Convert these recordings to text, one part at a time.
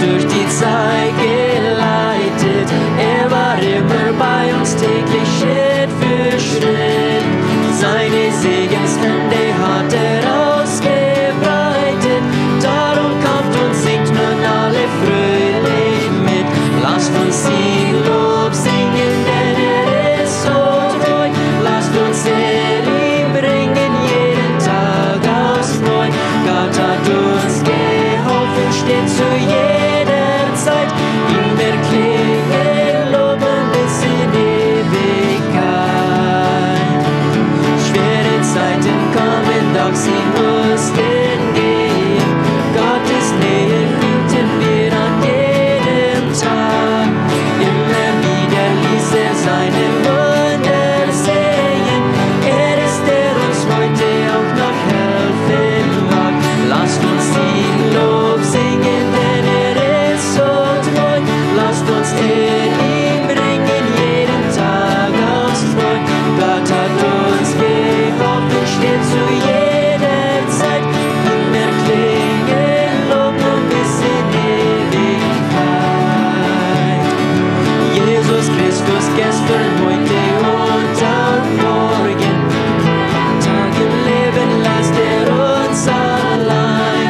durch die Zeit geleitet. Er war immer bei uns täglich Schritt für Schritt. Seine Segenshände hat er ausgebreitet. Darum kommt und singt nun alle fröhlich mit. Lasst uns ihm Lob singen, denn er ist so treu. Lasst uns ihm bringen jeden Tag aufs Neu. Gott hat uns geholfen, steht zu jeder Zeit. Ihm erklingen Lob bis in Ewigkeit. Schwere Zeiten kommen, doch sie mussten gehen. Gottes Nähe fühlten wir an jedem Tag. Immer wieder ließ er seine Wunder sehen. Er ist, der uns heute auch noch helfen mag. Lasst uns ihm Lob singen, denn er ist so treu. Lasst uns ihm bringen jeden Tag aufs Neu. Gott hat uns geholfen, steht zu jeder Zeit. Ihm erklingen Lob bis in Ewigkeit. Jesus Christus, gestern, heute und auch morgen. Tag im Leben lässt er uns allein.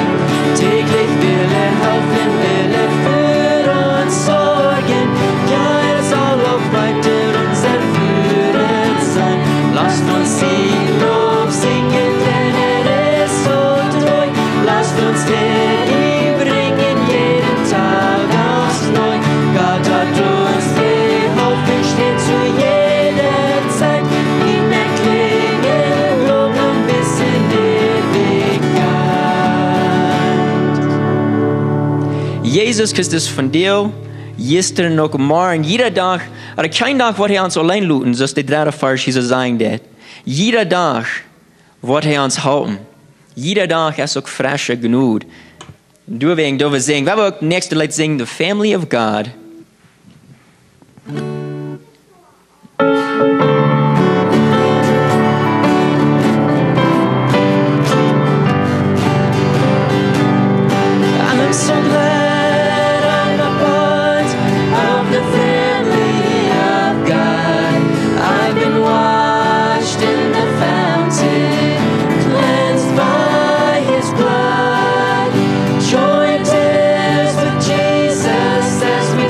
Täglich will er helfen, will er für uns sorgen. Ja, er soll auch weiter unser Führer sein. Lasst uns ihm Lob singen, denn er ist so treu. Lasst uns ihm bringen jeden Tag aufs Neu. Gott hat uns geholfen, steht zu jeder Zeit. Ihm erklingen Lob bis in Ewigkeit. Jesus Christus von dir, gestern och morgen, jeder dag, er kein dag wat hij ons alleen looten, zoals de derde vers hier zo zeggen dat. Jeder dag wat hij ons houden. Jeder dag is ook frischer genoeg. Deswegen dürfen wir singen. Wir werden auch nächste Lied singen, The Family of God. I'm so glad I'm a part of the family of God. I've been washed in the fountain, cleansed by His blood, joined heirs with Jesus as we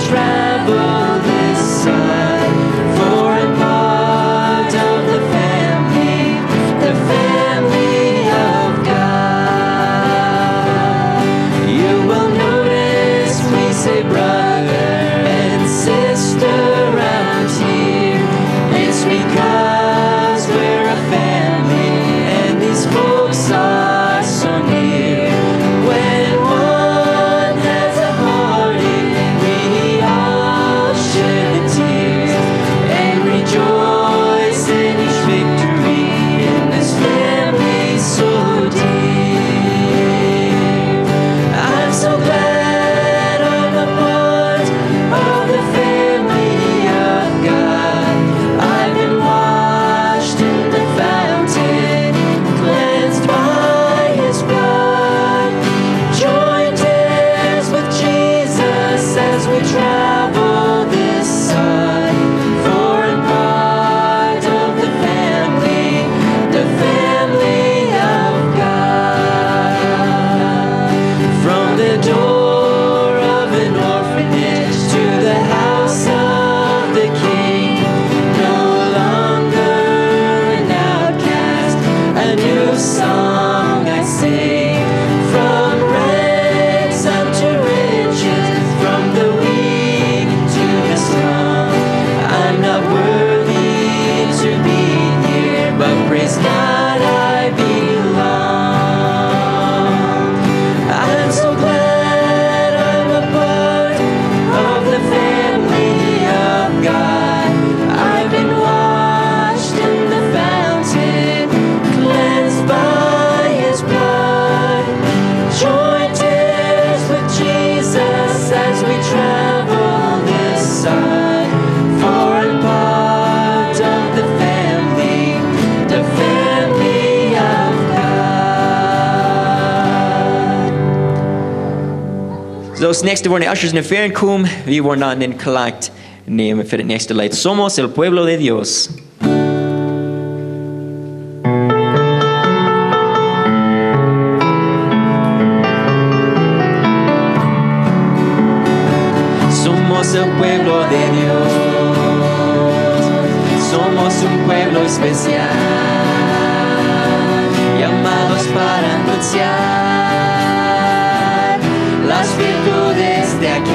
Zoals nächste worden de ushers naar voren komen, we worden dan in collect nemen voor het nächste lied. Somos el pueblo de Dios. Somos el pueblo de Dios, somos un pueblo especial, llamados para anunciar las virtudes de aquel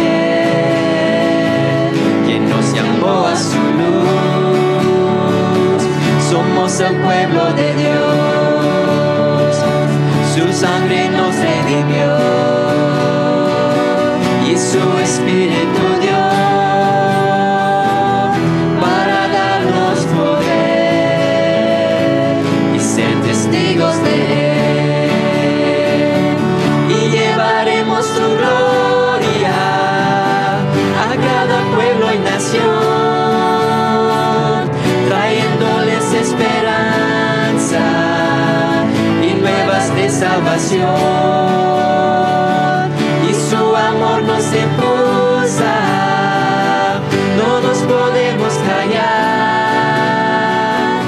que nos llamó a su luz. Somos el pueblo de Dios, su sangre nos redimió y su Espíritu dio para darnos poder y ser testigos de Él. Y llevaremos tu gloria a cada pueblo y nación, trayéndoles esperanza y nuevas de salvación. Nos impulsa, no nos podemos callar,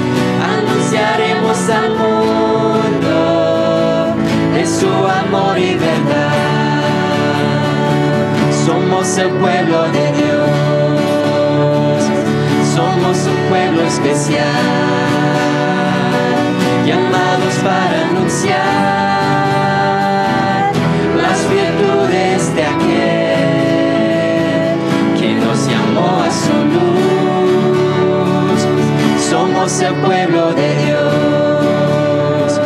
anunciaremos al mundo de su amor y verdad. Somos el pueblo de Dios, somos un pueblo especial, llamados para anunciar las virtudes de aquel que nos llamó a su luz. Somos el pueblo de Dios,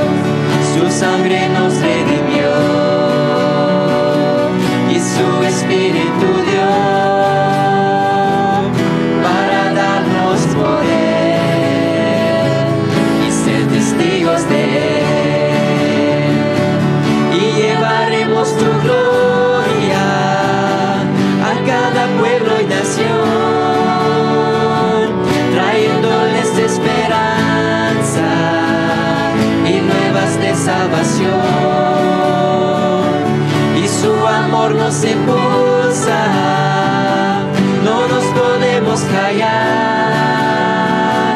su sangre nos redimió y su Espíritu dio para darnos poder y ser testigos de Él. Y llevaremos tu gloria a cada pueblo y nación, trayéndoles esperanza y nuevas de salvación. Y su amor nos impulsa, no nos podemos callar,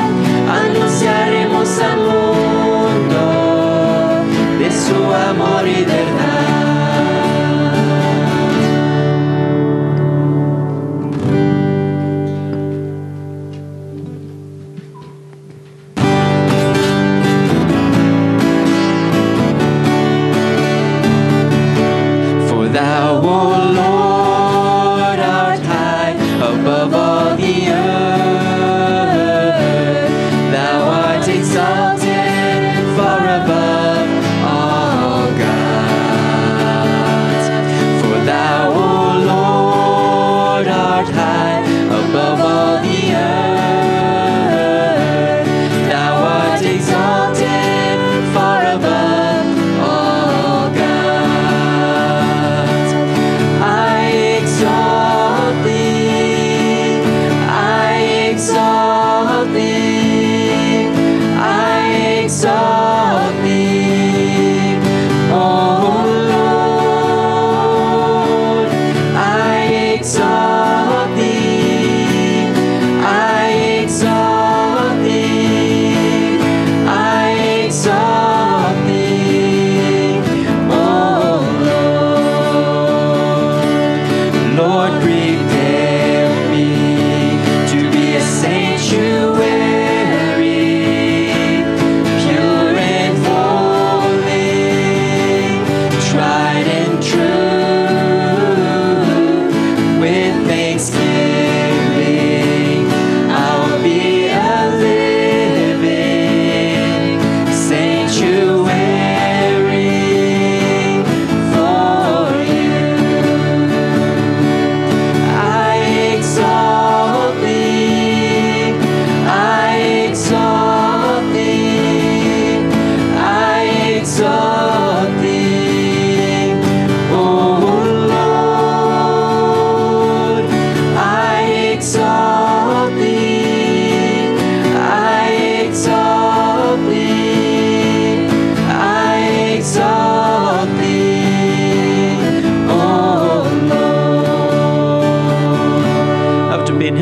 anunciaremos al mundo de su amor y verdad. Thou, O Lord, art high above all the earth. Thou art exalted far above all gods. For thou, O Lord, art high above all the earth. Thou art exalted far above all gods. I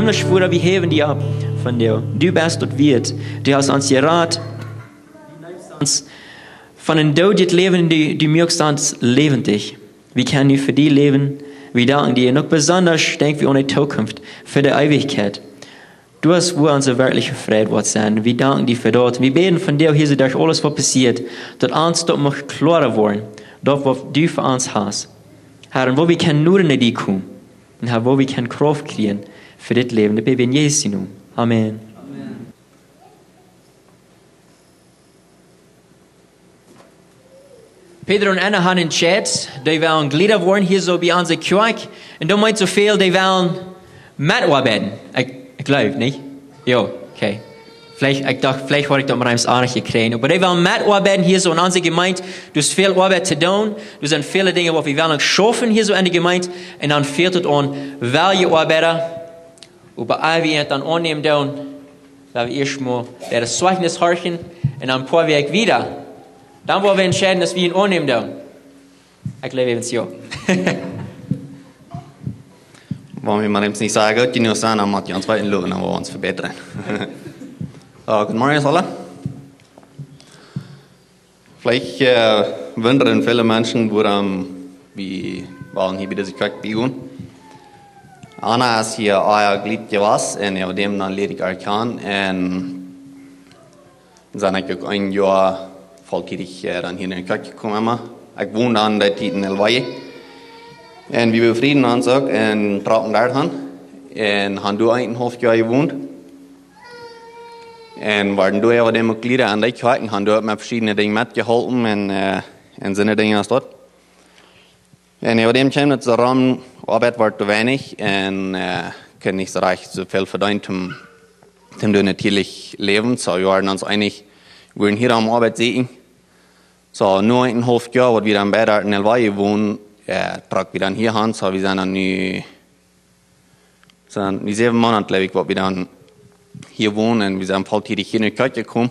himmlische Vater, wir heben die ab von dir. Du bist und wird. Du hast uns gerat. Du uns von den Tod das Leben, du möchtest uns lebendig. Wir können nur für die leben. Wir danken dir. Noch besonders denken wir an die Zukunft, für die Ewigkeit. Du hast, wo unser wirklicher Friede wird sein. Wir danken dir für dort. Wir beten von dir, Jesus, durch alles, was passiert, dass uns dort noch klarer werden, dort, was du für uns hast. Herr, und wo wir können nur in dir kommen. Und Herr, wo wir können Kraft kriegen für das Leben. Das beten wir in Jesu Namen. Amen. Peter und Anna haben entschieden, die wollen Glieder worden hier so bei unserer Kjoakj. Und da meint so viel, die wollen mitarbeiten. Ich glaube nicht. Ja, okay. Ich dachte, vielleicht wollte ich das mal anders kriegen. Aber die wollen mitarbeiten hier so in unserer Gemeinde. Du hast viel Arbeit zu tun. Du sind viele Dinge, die wir wollen schaffen hier so in der Gemeinde. Und dann fehlt es an welche Arbeiter. Über all wir dann annehmen tun, weil wir erstmal das Zeugnis horchen und dann paar Weg wieder. Dann wollen wir entscheiden, dass wir ihn annehmen tun. Ich glaube, wir sind ja. Waarom je maar eens niet zeggen, dat je nu staan, dan moet je ons wel inlopen, dan willen we ons verbeteren. Guten Morgen allen. Vielleicht wundern viele Menschen, warum wir waren hier bei dieser Kjoakj begonnen. Anna ist hier euer Glied gewesen und auf dem dann ledig erkannt und dann habe ich auch ein Jahr volltätig dann hier in die Kjoakj gekommen. Ich wohne dann der Zeit in Elwai. Und wir befrieden uns auch und trauten dort hin. Und haben da ein halbes Jahr gewohnt. Und waren da aber die Mitglieder an der Kjoakj und haben dort mit verschiedenen Dingen mitgeholfen und sind Dinge aus dort. Und über dem kam es daran, Arbeit war zu wenig und können nicht so recht so viel verdienen, um natürlich leben. So wir waren uns einig, wir wollen hier am Arbeit sehen. So nur ein halbes Jahr, wo wir dann bei der in Elwai wohnen, tragen wir dann hier hin. So wir sind dann die 7 Monate, glaube ich, wo wir dann hier wohnen und wir sind volltätig hier in die Kjoakj gekommen.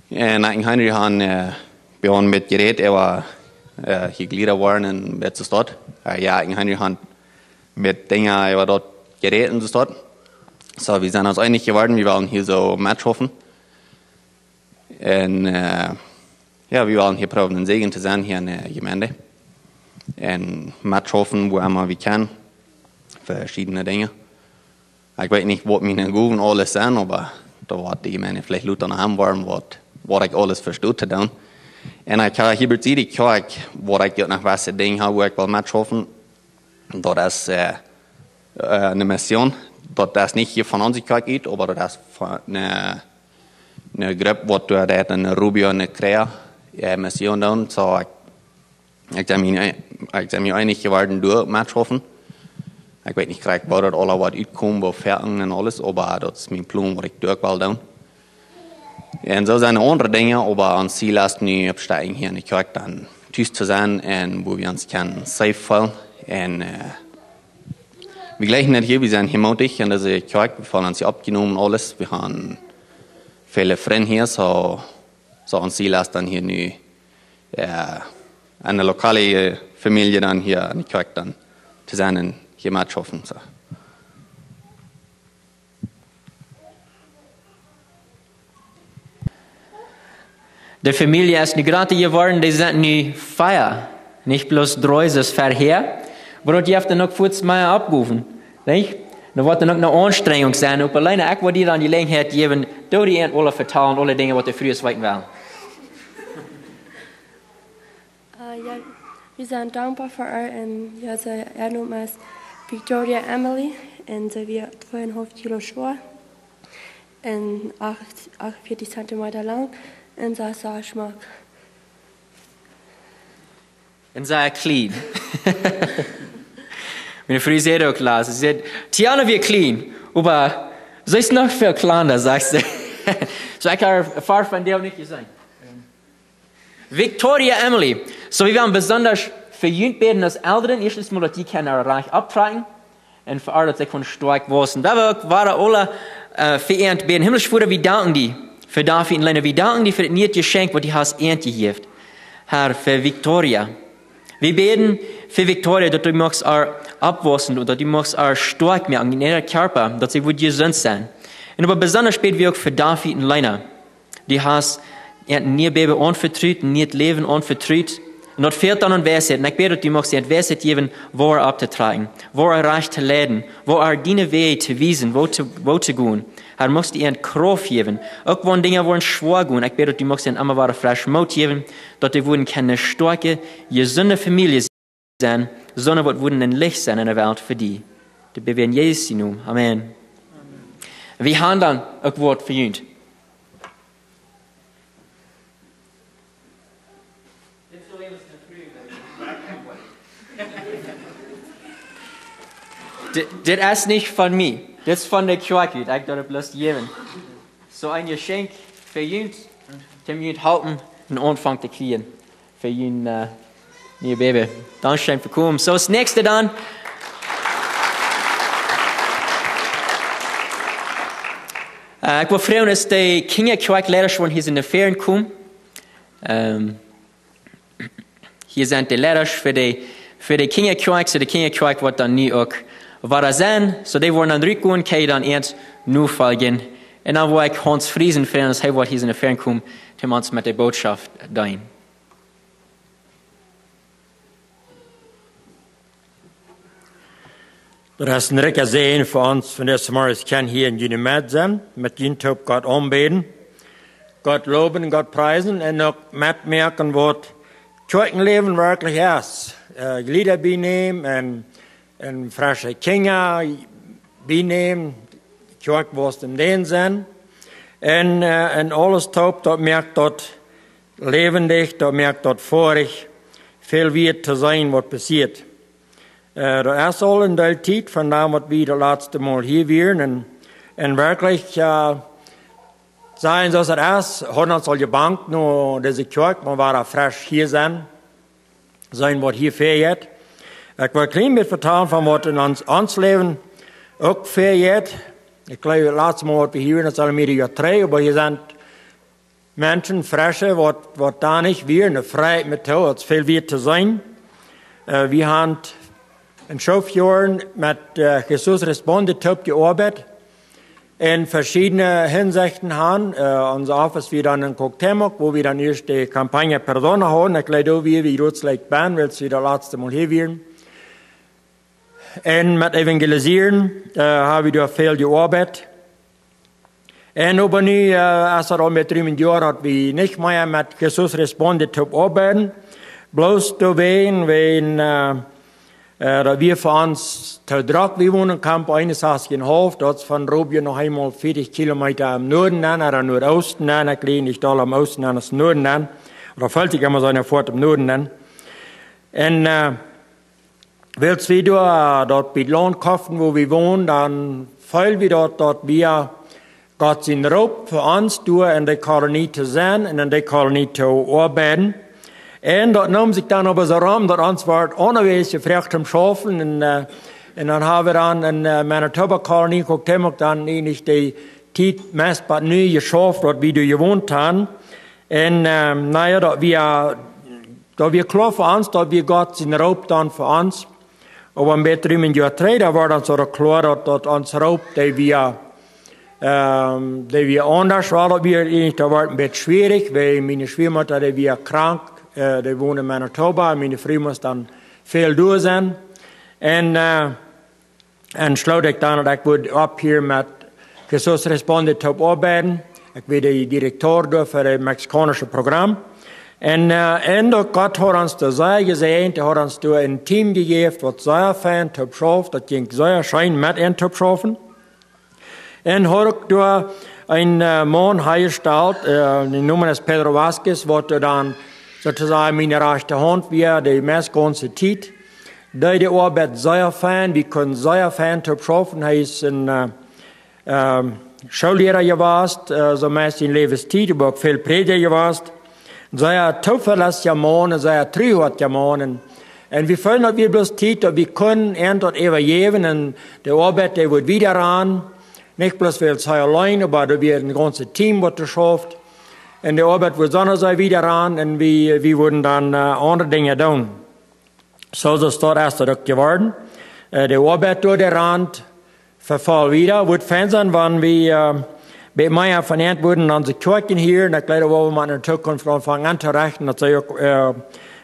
Und eigentlich haben wir mit Gerät, war hier Glieder waren in der Stadt. Ja, eigentlich haben mit Dingen, war dort Gerät in der Stadt. So, wir sind uns einig geworden, wir wollen hier so mitschaffen. Und ja, wir wollen hier probieren, ein Segen zu sein hier in der Gemeinde. Und mitschaffen, wo immer wir können, verschiedene Dinge. Ich weiß nicht, was meine Gruppen alles sind, aber da war die Gemeinde vielleicht Leute noch haben wollen, was ich alles versteht habe. Und ich habe hier bei die Kjoakj, wo ich noch was Dinge habe, wo ich will mitschaffen. Das ist eine Mission, das nicht hier von unserer Kjoakj geht, aber das ist eine Gruppe, wo du da eine Rubio, eine Krea, Mission tun. So, ich habe mich einig geworden, durch mitschaffen. Ich weiß nicht, wo das alles was utkommt, wo Ferien und alles, aber das ist mein Plan, was ich durch will tun. Und so sind andere Dinge, aber ans Ziel ist nie absteigen hier in der Kjoakj dann tüß zu sein und wo wir uns können safe fühlen. Und wir gleichen nicht hier, wir sind hier mutig in dieser Kjoakj, wir fühlen uns hier abgenommen und alles. Wir haben viele Freunde hier, so ans Ziel ist dann hier nie eine lokale Familie dann hier in der Kjoakj dann zu sein und hier mitschaffen. So. Die Familie ist nicht gerade geworden, die sind nicht feier. Nicht bloß Dreuses verher, aber die haben dann noch kurz mehr abgerufen. Nicht? Dann wird dann noch eine Anstrengung sein. Und alleine ich, wo die dann die Gelegenheit geben, da die alle vertrauen, alle Dinge, was die früher weiten wollen. Ja, wir sind dankbar für euch. Und ja, ihr Name ist Victoria Emily. Und sie wird 2,5 Kilo schwer. Und 48 Zentimeter lang. Und sie ist sehr schmack. Und sehr clean. Meine Frau sagt auch klar, sie sagt, Tiana wird clean, aber sie ist noch viel kleiner, sagst du. So ich kann erfahren von dir nicht sein. Victoria Emily. So wir werden besonders für Jugendbeten als Älteren, erstens mal, dass die können reich abtragen. Und für alle, dass sie können stark wachsen. Da waren alle verehrt beten. Himmlisch Vater, wir danken dir für dafür in Länder. Wir danken dir für das neue Geschenk, was die hast gegeben. Herr, für Victoria. Wir beten für Victoria, dass du magst auch abwaschen oder du magst auch stark machen in ihrem Körper, dass sie gesund sein. Und aber besonders beten wir auch für David und Leina. Die hast nie Baby anvertraut, nie Leben anvertraut. Und das fehlt dann an Weisheit. Und ich bete, dass du magst die Weisheit geben, wo abzutragen, wo recht zu leiden, wo deine Wege zu wiesen, wo zu gehen. Er muss dir Kraft geben. Auch wenn Dinge wollen schwer gehen, ich bete, dass du magst ihnen immer wieder frisch Mut geben, dass die würden keine starke, gesunde Familie sein, sondern was würden ein Licht sein in der Welt für die. Das beten wir in Jesu Namen. Amen. Wir haben dann ein Wort für uns. Das ist nicht von mir. Das ist von der Kjoakj. Ich darf bloß geben. So ein Geschenk für uns, dem wir halten, einen Anfang zu kriegen. Für ihn, ihr Baby. Dankeschön für kommen. So, das nächste dann. Ich will fragen, dass die Kjoakj-Lehrer schon hier in der Ferien kommen. Hier sind die Lehrer für die Kjoakj, so die Kjoakj wird dann nie auch war sein, so die wollen dann rückgehen, kann ich dann erst nur folgen. Und dann will ich Hans Friesen fragen, dass er hier in der Ferien kommt, um uns mit der Botschaft dienen. Das ist ein Recker Sehen für uns, von das Mal ich kann hier in Juni mit sein, mit Jintop Gott anbeten, Gott loben, Gott preisen und auch mitmerken, was Kirchenleben wirklich ist. Lieder benehmen und frische Kinder benehmen, Kjoakj was in den sind. Und alles top, dort merkt dort lebendig, dort merkt dort vorig, viel wird zu sein, was passiert. Da ist all in der Zeit, von da, was wir das letzte Mal hier waren, und wirklich sein, so es ist, hat uns all gebankt, nur diese Kjoakj, man war frisch hier sein, was hier fehlt. Ich will ein klein bisschen vertellen von was in uns Leben auch fehlt. Ich glaube, das letzte Mal, was wir hier waren, das sind wir 3, aber hier sind Menschen, Frische, was da nicht wir, eine Freiheit mit tun, es viel wird zu sein. Wir haben in 5 Jahren mit Jesus respondet, gearbeitet, in verschiedene Hinsichten haben. Unser Office wir dann in Kjoakj, wo wir dann erst die Kampagne Personen haben. Ich glaube, wie Rutsleik bin, weil es wieder das letzte Mal hier waren. Und mit Evangelisieren habe ich da viel gearbeitet. Und aber nu, als er mit 3 Jahren hat, wir nicht mehr mit Jesus respondet arbeiten. Bloß da wenn da wir für uns zu Drack, wir wohnen Camp eines Haus in Hof, dort von Robien noch einmal 40 Kilometer im Norden an, oder Nordosten an, ich lehne nicht alle am Osten an, das Norden an, oder fällt ich immer so eine Fort im Norden an. Und, willst wir dort bei Lohn kaufen, wo wir wohnen, dann fallen wir dort wir Gott in Raub für uns, in der Kolonie zu sein, und in der Kolonie zu arbeiten. Und dort nahm sich dann aber so rum, dass uns wird ohne welche Frucht zum Schaffen, und dann haben wir dann in meiner Kjoakj-Kolonie Kjoakj dann nicht die Zeit messbar neu geschafft, dort wie du gewohnt haben. Und, dort wir klar für uns, dort wir Gott in Raub dann für uns. Aber im Bett 3, da war dann so klar, dass uns Raub, die wir anders war, da war ein bisschen schwierig, weil meine Schwiegermutter, die wir krank, die wohnen in Manitoba, meine Frau muss dann viel durch sein. Und schloss ich dann, ich würde ab hier mit Jesus respondet zu arbeiten. Ich bin der Direktor für das mexikanische Programm. Und Gott hat uns da sehr gesehen, er hat uns da ein Team gegeben, was sehr fein zu schaffen, das ging sehr schön mit ihm zu schaffen. Und hat da ein Mann hergestellt, der Name ist Pedro Vasquez, was dann sozusagen meine rechte Hand wäre, die meiste ganze Zeit. Die Arbeit sehr fein, wir können sehr fein zu schaffen, er ist ein Schullehrer gewesen, so meist in Lebenszeit, aber auch viel Prediger gewesen. Sehr zuverlässiger Mann, sehr treuhaftiger Mann. Und wir fühlen, dass wir bloß Zeit, dass wir können dort übergeben, und die Arbeit, die wird wieder an. Nicht bloß wir allein, aber da wird ein ganzes Team, was schafft. Und die Arbeit wird sonst wieder an, und wir würden dann andere Dinge tun. So ist es dort erst geworden. Der Arbeit durch den Rand verfall wieder. Wird Fernsehen, wenn wir bei mir vernannt wurden an die Kjoakj hier, und ich glaube, wo wir in der Zukunft von Anfang an zu rechnen, dass sie auch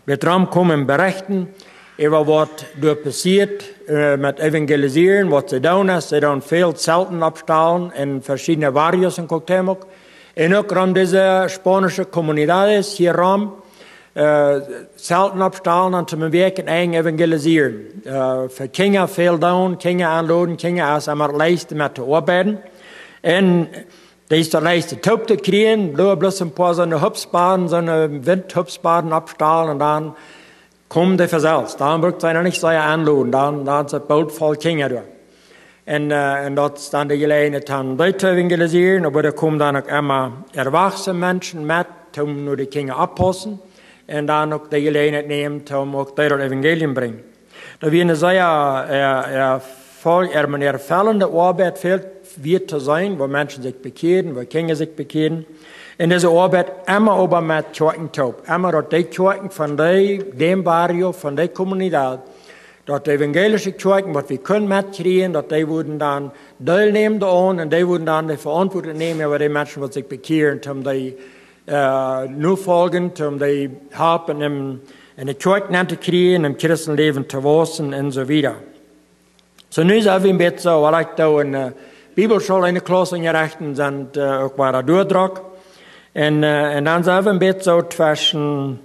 mit dran kommen, berichten, über was dort passiert, mit Evangelisieren, was sie tun ist. Sie tun viel Zelten abstellen in verschiedene Barrios in Kjoakj. Und auch um diese spanische Kommunidades hier rum, Zelten abstellen und zum Weg in eigen evangelisieren. Für Kinder viel tun, Kinder anladen, Kinder als einmal leisten mit zu arbeiten. Und das ist der leiste Taub zu kriegen, bloß ein paar so eine Hupsbaden, so eine Windhupsbaden abstellen und dann kommen die versetzt. Dann wird es nicht so anladen, dann ist es bald voll Kinder durch. Und dort ist dann die Gelegenheit, dann Leute evangelisieren, aber da kommen dann auch immer erwachsene Menschen mit, um nur die Kinder abpassen. Und dann auch die Gelegenheit nehmen, um auch dort Evangelium bringen. Da wir eine sehr erfüllende Arbeit wird zu sein, wo Menschen sich bekehren, wo Kinder sich bekehren. In dieser Arbeit immer aber mit Kjoakj, immer dort die Kjoakj von dem Barrio, von der Kommunität, dort die evangelische Kjoakj, was wir können mitkriegen, dort die würden dann teilnehmen daran und die würden dann die Verantwortung nehmen über die Menschen, die sich bekehren, um die nur folgen, um die helfen, in der Kjoakj zu kriegen, im Christenleben zu wachsen und so weiter. So nu sind wir ein bisschen so, weil ich da in der Bibelschule in der Klasse gerechten sind, auch bei der Durchdrag. Und dann sind wir ein bisschen so zwischen,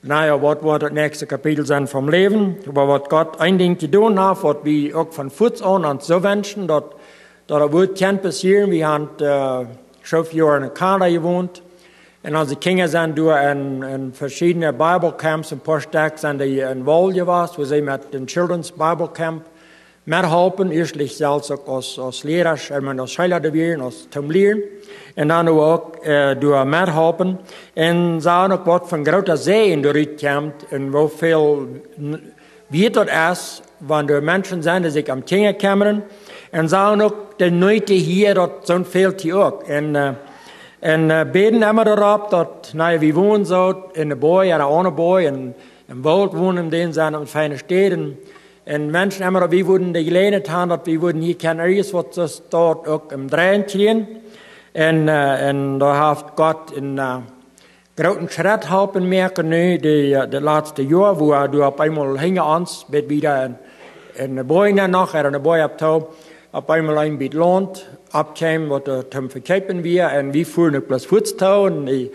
naja, was wird das nächste Kapitel sein vom Leben, aber was Gott ein Ding zu tun hat, was wir auch von Fuß an so wünschen, dass wird kein passieren. Wir haben schon 4 Jahre in Kanada gewohnt. Und unsere Kinder sind durch in verschiedene Bibelcamps, ein paar Stück sind die in Wall gewesen, wo sie mit dem Children's Bible Camp mithelfen, erstlich selbst auch als Lehrer, als Schüler gewesen, als zum Lehren. Und dann auch durch mithelfen. Und sagen auch, was von großer Seen durchkommt und wo viel wird das ist, wenn die Menschen sind, die sich am Kinder kümmern. Und sagen auch, die Leute hier, dort so fehlt hier auch. Und beten immer darauf, dass, naja, wir wohnen so in der Boy oder ohne Boy, im Wald wohnen, in denen sind in feinen Städten. Und Menschen immer, wir würden die Gelegenheit haben, dass wir würden hier kein Eis, was das dort auch im Drehen kriegen. Und da hat Gott einen großen Schritt helfen merken, das letzte Jahr, wo du auf einmal hingegangen bist, wieder in der Boy noch, oder in der Boy abtau, auf einmal ein bisschen Land abkämen, was zum Verkäufen wir, und wir fuhren auch bloß Fußtau, und die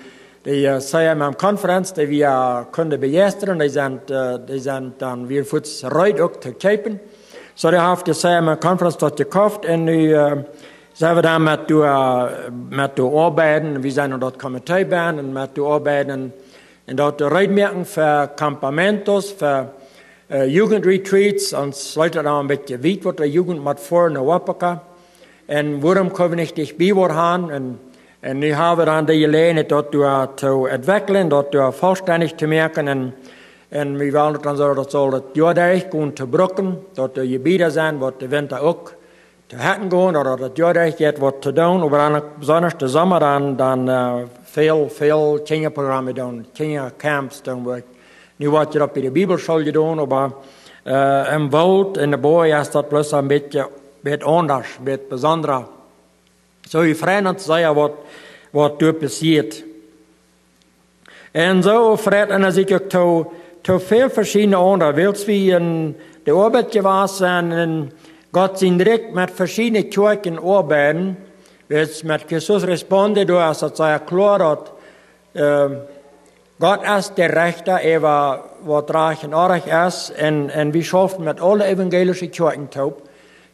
sagen am Konferenz, die wir können begeistern, die sind dann wir Fuß reut auch zu kaufen. So, die haben die sagen am Konferenz dort gekauft, und die sind wir dann mit der Arbeiten, wir sind dort Komitee und mit der Arbeiten, und dort Reitmerken für Campamentos, für Jugendretreats, und Leute dann ein bisschen weit, was die Jugend mit vor in der Wapaka. Und warum können wir nicht dich bewahren? Und nu haben wir dann die Gelegenheit, dort zu entwickeln, dort vollständig zu merken. Und wir wollen dann so, dass das Jahr durchgehen zu brücken, dort die Gebiete sind, wo der Winter auch zu hätten gehen, oder das Jahr durchgeht, was zu tun. Aber dann besonders der Sommer dann viel Kinderprogramme tun, Kindercamps tun, wo nu wird ja bei der Bibelschule tun, aber im Wald, in der Boy, ist das bloß ein bisschen anders, ein bisschen besonderer. So, wir freuen uns sehr, was dort passiert. Und so freuen wir sich auch zu viel verschiedene andere. Willst wie in der Arbeit gewesen sein, und Gott sind direkt mit verschiedenen Kjoakj arbeiten, wird mit Jesus responden, du hast es sehr klar, dass Gott ist der Rechter, was reich und ordentlich ist, und wir schaffen mit allen evangelischen Kjoakj taub.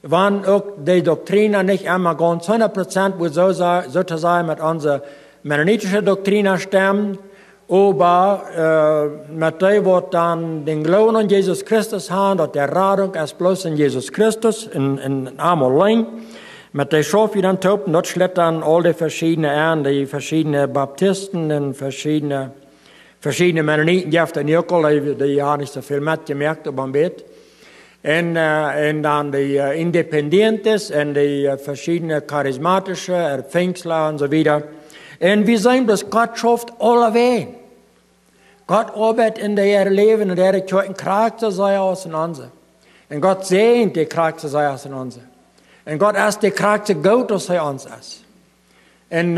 Wenn auch die Doktrine nicht einmal ganz 100% sozusagen mit unserer mennonitischen Doktrine stimmen, aber mit dem, was dann den Glauben an Jesus Christus haben, dass der Radung ist bloß in Jesus Christus, in allein, mit der schaffen wir dann taub, und dort schlägt dann all die verschiedenen an, die verschiedenen Baptisten und verschiedene Mennoniten, die haben nicht so viel mitgemerkt, aber am Bett. Und dann die Independentes und die verschiedenen charismatische, Pfingstler und so weiter. Und wir sehen, dass Gott schafft alle Wege. Gott arbeitet in der Leben und der Kirchen Charakter sei aus in uns. Und Gott sehnt die Charakter sei aus in uns. Und Gott ist der Charakter gut, dass er uns ist. Und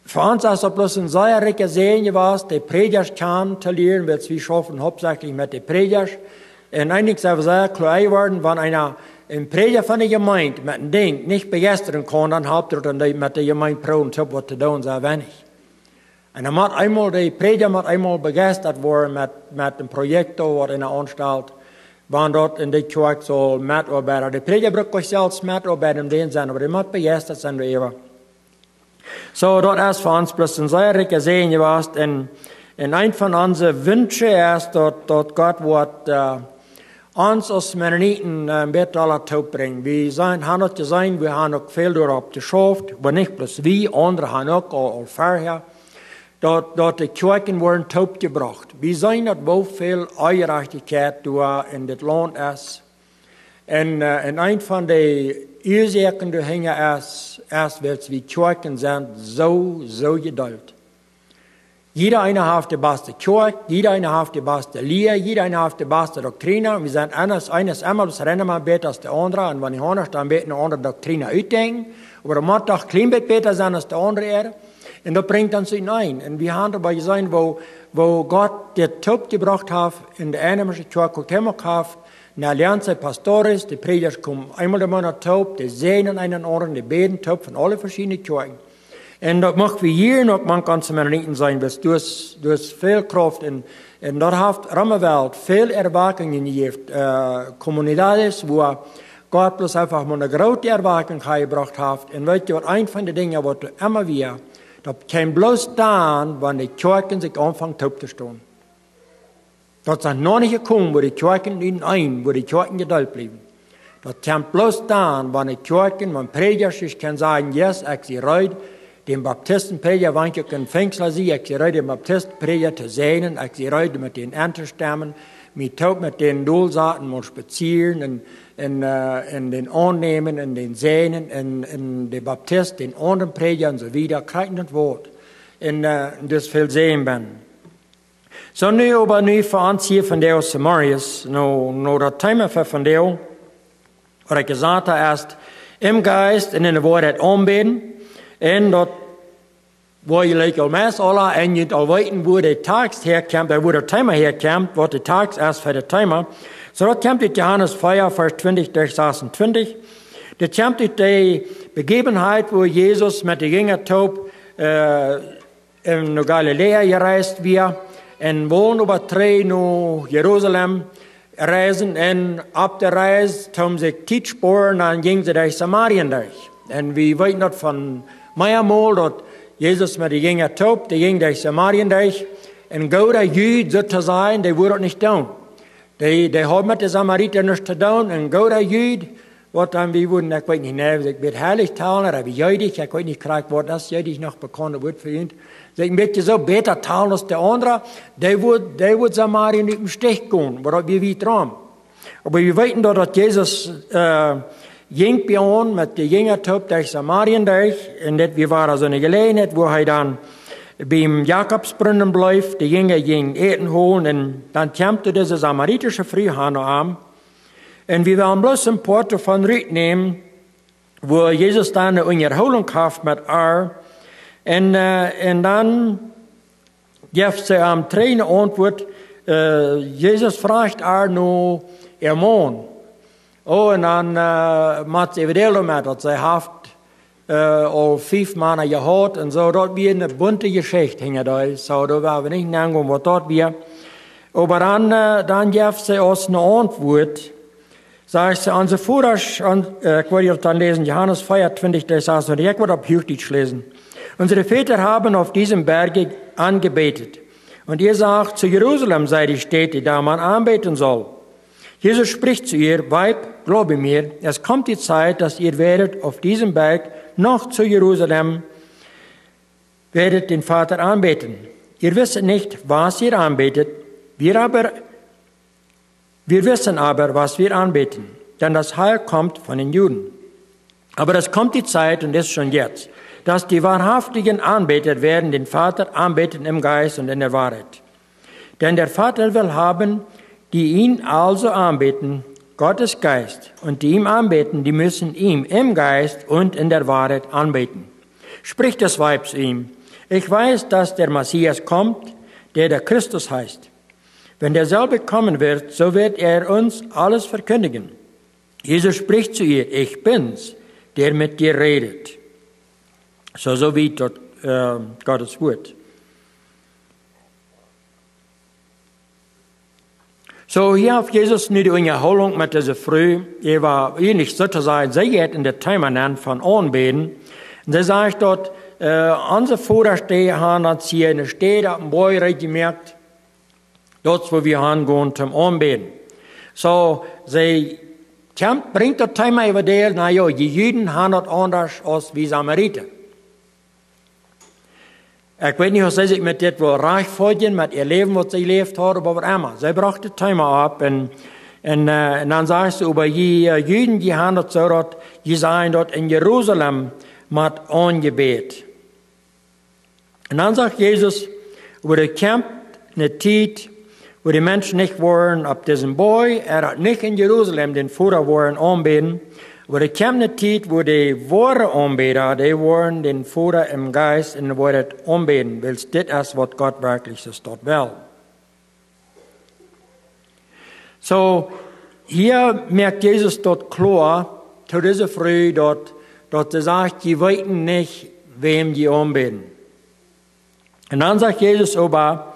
für uns ist es bloß ein sehr reicher Sehen gewesen, die Predigers kann zu lernen, weil wir schaffen hauptsächlich mit den Predigers. Und einiges ist sehr klar geworden, wenn einer ein Prediger von der Gemeinde mit einem Ding nicht begeistern kann, dann hauptsächlich dann mit der Gemeinde proben, was zu tun, sehr wenig. Und dann muss einmal, die Prediger muss einmal begeistert worden mit dem Projekt, was in der Anstalt, wann dort in der Kjoakj soll mitarbeiten. Die Prediger braucht euch selbst mitarbeiten in den Sinn, aber die muss begeistert sein, wie immer. So, dort ist für uns bloß ein sehr reicher Sehen gewesen. Und ein von unseren Wünschen ist, dort Gott wird uns als Mennoniten ein bisschen alle bringen. Wir haben noch gesehen, wir haben noch viel darauf geschafft, aber nicht bloß wir, andere haben auch all vorher. Dort die Kirchen wurden taub gebracht. Wir sehen, dass wo viel Ungerechtigkeit in das Land ist. Und ein von den Ursachen dahinter ist, weil wir Kirchen sind so geduldet. Jeder eine hat die beste Kjoakj, jeder eine hat die beste Lehre, jeder eine hat die beste Doktrine. Wir sind eines immer, das rennen wir besser als der andere. Und wenn die anderen dann besser eine andere Doktrine ausdenken, aber der muss doch ein klein bisschen besser sein als der andere. Und das bringt uns hinein. Und wir haben dabei gesehen, wo Gott der Taub gebracht hat, in der einheimischen Kjoakj hat, eine Allianz Pastores, die Prediger kommen einmal im Monat taub, die sehen einen anderen, die beten taub von allen verschiedenen Kjoakj. Und das machen wir hier noch, man kann es Mennoniten sein, weil du hast viel Kraft und dort hat Rammerwelt viel Erwartungen gegeben, Kommunidades, wo Gott bloß einfach mal eine große Erwartung gebracht hat. Und weißt du, was ein von den Dingen, was du immer wieder, das kam bloß dann, wenn die Kirchen sich anfangen taub zu stehen. Das ist noch nicht gekommen, wo die Kirchen wo die Kirchen geduldet blieben. Das kam bloß dann, wenn die Kirchen, wenn Prediger sich kann sagen, yes, ich sehe reut, den Baptistenprediger, wenn ich in Fängsler sehe, ich sehe reut, den Baptistenprediger zu sehen, ich sehe reut, mit den Erntestämmen, mit den Dulsaaten mal spazieren, in den Annehmen, in den Sehnen, in den Baptisten, den anderen Prediger und so weiter, kriegen das Wort. Und das viel sehen bin. So nu aber nu für uns hier von der aus Samarias, no das Thema von der, was ich gesagt habe, erst im Geist und in der Woarheit Aunbäden, und dort, wo ich like allmäß alle, und ich all weiten, wo der Tags herkommt, wo der Thema herkommt, wo der Tags erst für der Thema. So dort kommt die Johannes 4, Vers 20 durch 26. Das kommt die Begebenheit, wo Jesus mit der Jünger taub in Galiläa gereist wird, und wollen über 3 nach Jerusalem reisen, und ab der Reise haben sie Tietsporen, dann gingen sie durch Samarien durch. Und wir wissen das von mehrmal, dass Jesus mit den Jüngern taub, die gingen durch Samarien durch, und Gott Jüd sozusagen, die wurde nicht tun. Die haben mit den Samaritern nichts zu tun, und Gott Jüd, was dann, wir wurden, ich weiß nicht, ich wird herrlich talen, oder wie jüdig, ich weiß nicht, was das jüdig noch bekannt wird für ihn. Ich möchte so besser talen als der andere, der wird Samarien nicht im Stich gehen, aber wir wie dran. Aber wir wissen doch, dass Jesus ging bei uns mit den Jüngern taub durch Samarien durch, und das war so eine Gelegenheit, wo er dann beim Jakobsbrunnen bleibt, die Jünger gingen Eten holen, und dann kam diese samaritische Frau an, und wir werden bloß ein Porto von Rüt nehmen, wo Jesus dann eine Unterholung hat mit ihr, und dann gibt sie am Tränen Antwort, Jesus fragt ihr nur ihr Mann. Oh, und dann macht sie wieder mit, dass sie haft all 5 Männer gehabt, und so, dort wie eine bunte Geschichte hinter da, so, da werden wir nicht nachgehen, was dort wir. Aber dann gibt sie uns eine Antwort, sagt sie, unsere Vater, ich wollte dann lesen, Johannes 4, 20, das heißt, und ich wollte auf Hüchtig lesen. Unsere Väter haben auf diesem Berge angebetet. Und ihr sagt, zu Jerusalem sei die Stätte, da man anbeten soll. Jesus spricht zu ihr, Weib, glaube mir, es kommt die Zeit, dass ihr werdet auf diesem Berg noch zu Jerusalem, werdet den Vater anbeten. Ihr wisst nicht, was ihr anbetet, wir wissen aber, was wir anbeten, denn das Heil kommt von den Juden. Aber es kommt die Zeit, und das ist schon jetzt, dass die wahrhaftigen Anbeter werden den Vater anbeten im Geist und in der Wahrheit. Denn der Vater will haben, die ihn also anbeten, Gottes Geist. Und die ihm anbeten, die müssen ihm im Geist und in der Wahrheit anbeten. Spricht das Weib zu ihm: Ich weiß, dass der Messias kommt, der Christus heißt. Wenn derselbe kommen wird, so wird er uns alles verkündigen. Jesus spricht zu ihr: Ich bin's, der mit dir redet. So wie dort Gottes Wort. So hier auf Jesus nu die Erholung mit dieser Früh. Er war nicht sozusagen, sie hat in der Thema von Aunbäden. Und sie sagt dort, unsere Vater stehen haben uns hier in der Städte auf dem Woarheit gemerkt, dort wo wir hingehen zum Aunbäden. So, sie bringt das Thema über der, naja, die Juden haben das anders als wie Samariter. Ich weiß nicht, was sie sich mit dem reich folgen, mit ihr Leben, was sie gelebt haben, aber was immer. Sie brachte das Thema ab und dann sagst du, über die Juden, die haben das so, dass die seien dort in Jerusalem mit Angebet. Und dann sagt Jesus, über die Camp, eine Zeit, wo die Menschen nicht waren auf diesem Boy, hat nicht in Jerusalem den Vater waren anbeten, aber die kam eine Zeit, wo die wahre Anbeter, die waren den Vater im Geist und wollten anbeten, weil das ist, was Gott wirklich so dort will. So, hier merkt Jesus dort klar, zu dieser Früh, dort er sagt, die wissen nicht, wem die anbeten. Und dann sagt Jesus aber,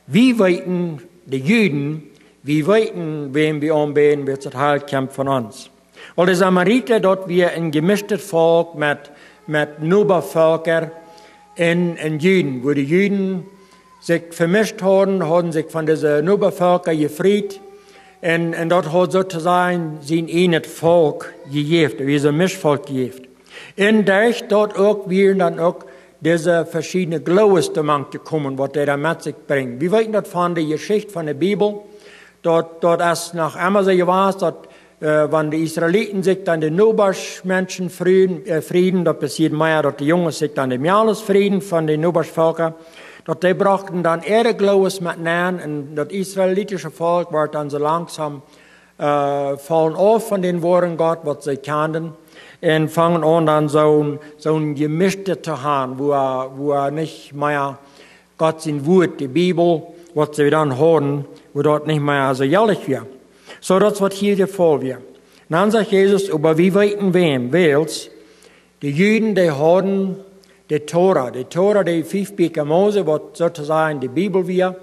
wie wissen die Juden, wie wissen, wem wir anbeten, wird das halt kommt von uns. Weil die Samariter dort wir ein gemischtes Volk mit Nubervölkern in Juden, wo die Juden sich vermischt haben, haben sich von diesen Nubervölkern gefried und dort hat sozusagen sein eines Volk gegeben, wie so ein Mischvolk gegeben. In der dort auch wir dann auch diese verschiedenen Glaubensgemeinden gekommen, was der da mit sich bringt. Wir wissen das von der Geschichte von der Bibel, dort ist nach einmal so gewesen, dort wenn die Israeliten sich dann den Nubermenschen Frieden, dort passiert mehr, dort die Jungen sich dann den Jahresfrieden von den Nubersvölkern, dort die brachten dann ihre Glaubens miteinander und das israelitische Volk war dann so langsam fallen auf von den Worten Gott, was sie kannten, und fangen an dann so ein Gemischte zu haben, wo er nicht mehr Gott sein Wort, die Bibel, was sie dann hören, wo dort nicht mehr so jährlich wird. So, das wird hier der Fall wird. Dann sagt Jesus, aber wie weiten wem willst, die Juden, die haben die Tora, die 5 Bücher Mose, was sozusagen die Bibel wird.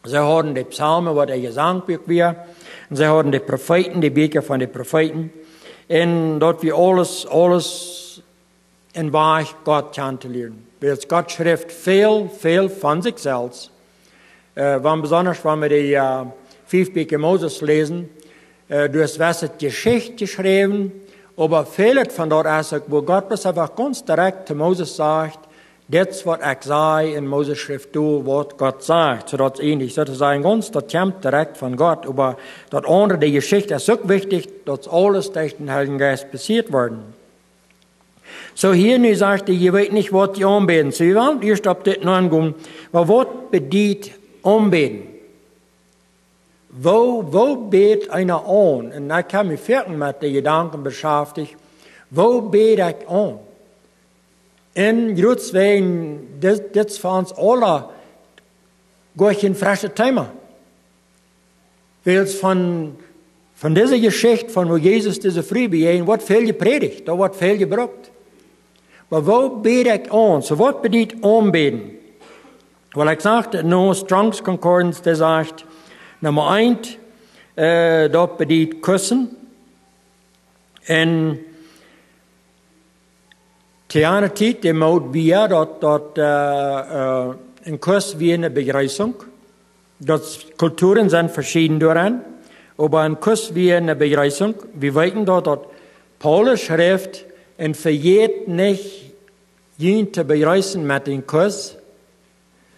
Sie haben die Psalmen, was der Gesangbuch wird. Und sie haben die Propheten, die Bücher von den Propheten. Und dort wir alles in Wahrheit Gott kennenzulernen. Weil Gott schrift viel von sich selbst. Besonders, wenn wir die 5 Bücher Moses lesen, du hast was Geschichte geschrieben, aber vieles von dort ist, wo Gott das einfach ganz direkt zu Moses sagt, das, was ich sage in Moses Schrift, was Gott sagt. So das ähnlich, sozusagen ganz, das kommt direkt von Gott, aber das andere, die Geschichte ist so wichtig, dass alles durch den Heiligen Geist passiert worden. So hier nu sagt er, ihr wisst nicht, was die anbeten. So wir wollen erst auf das noch angehen, aber was bedeutet anbeten? Wo bet einer an? Und ich kann mich fertig mit den Gedanken beschäftigen. Wo bet ich an? In Jutzwein, das für uns alle gleich ein frisches Thema. Weil es von dieser Geschichte, von wo Jesus diese Früh begehen, wird viel gepredigt, da wird viel gebraucht. Aber wo bet ich an? So was bedeutet anbeten? Weil ich sagte, no Strongs Concordance, der sagt, Nummer 1, dort bedeutet Küssen. Und die andere Zeit, der Mode wir, dort ein Kuss wie eine Begrüßung. Das Kulturen sind verschieden daran, aber ein Kuss wie eine Begrüßung. Wir wissen dort Paulus schreibt, und verjährt nicht, ihn zu begrüßen mit dem Kuss.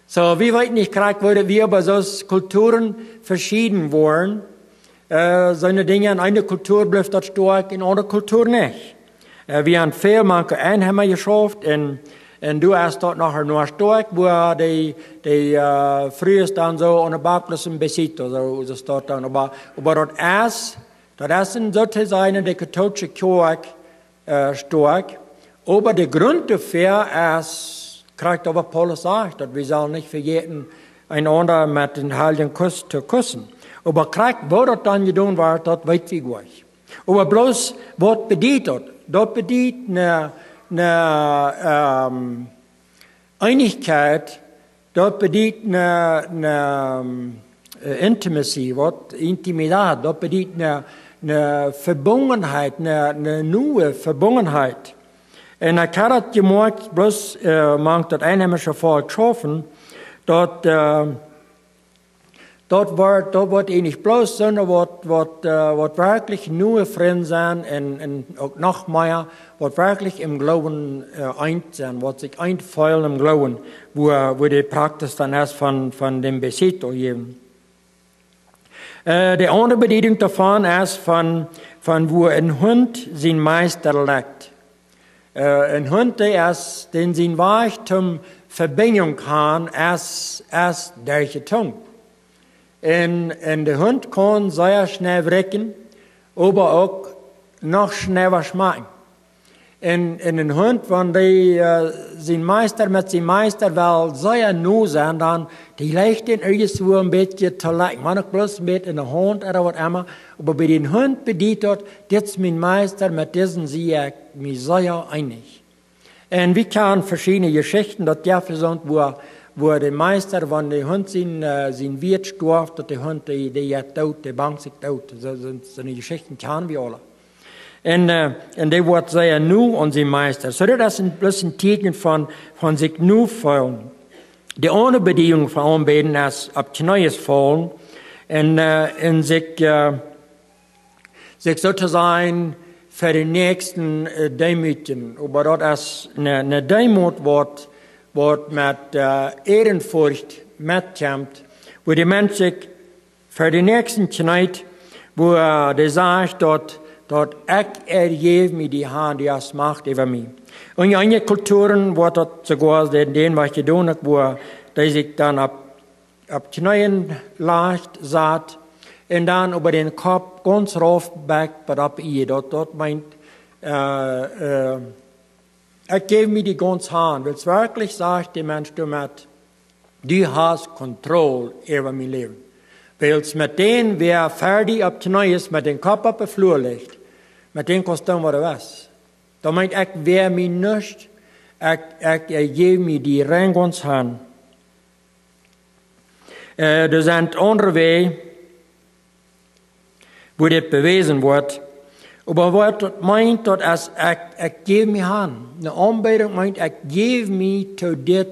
So, wie weit nicht gerade wurde wir aber so Kulturen verschieden waren. So eine Dinge in einer Kultur bleibt das stark, in einer Kultur nicht. Wir haben viel manche Einheimer geschafft und En du hast dort nachher nur stark, wo die früher dann so an der Bauklasse bezieht, so steht dann. Aber das sind sozusagen die katholische Kjoakj stark. Aber der Grund dafür ist, kriegt aber Paulus sagt, dass wir sollen nicht vergessen, einander mit den Heiligen Kuss zu küssen. Aber kriegt, wo das dann getan wird, das weiß ich nicht. Aber bloß, was bedeutet das? Das bedeutet eine Einigkeit, das bedeutet eine Intimacy, Intimität, das bedeutet eine Verbundenheit, eine neue Verbundenheit. Und ich habe das gemerkt, bloß mag das einheimische Volk schaffen, dort wird nicht bloß, sondern wird wirklich neue Freunde sein und auch noch mehr, wird wirklich im Glauben eint sein, wird sich einfallen im Glauben, wo die Praxis dann erst von dem Besitz geben. Die andere Bedeutung davon ist von wo ein Hund sein Meister legt. Ein Hund, den sein Reichtum Verbindung kann, ist durch die Zunge. Und der Hund kann sehr schnell wrecken, aber auch noch schneller schmecken. Und ein Hund, wenn die sein Meister mit seinem Meister will sehr nah sein, dann die leicht den irgendwo ein bisschen zu lecken. Man auch bloß ein bisschen in der Hand oder was immer. Aber bei den Hund bedeutet, das ist mein Meister, mit diesem sehe ich mich sehr einig. Und wir kennen verschiedene Geschichten, dass die sind, wo der Meister, wenn der Hund sein Wirt stirbt, dass der Hund, der jetzt tot, der bangt sich tot. So eine Geschichten kennen wir alle. Und der wird sehr nu an sein Meister. So das ist bloß ein Zeichen von sich nu fallen. Die andere Bedingung von Aunbäden ist ab Knäues fallen und sich sozusagen für den Nächsten demütigen. Aber das ist eine Demut, wird mit Ehrenfurcht mitkommt, wo die Menschen für den Nächsten kneit, wo der sagt, dort ich ergebe mir die Hand, die es macht über mich. Und in einigen Kulturen wird das sogar den, was ich getan habe, wo der sich dann ab Knien leicht sagt, und dann über den Kopf ganz rauf weg, ab ihr. Dort meint, ich gebe mir die ganze Hand, weil es wirklich sagt, der Mensch damit, du hast Kontrolle über mein Leben. Weil es mit denen, wer fertig ab Knien ist, mit dem Kopf auf den Flur legt, mit denen kannst du tun, was du willst. Da meint, ich wehre mich nicht, ich gebe mir die rein ganz Hand. Das sind andere Wege, wo das bewiesen wird. Aber was das meint, das ist, ich gebe mir Hand. Eine Anbetung meint, ich gebe mir zu dir,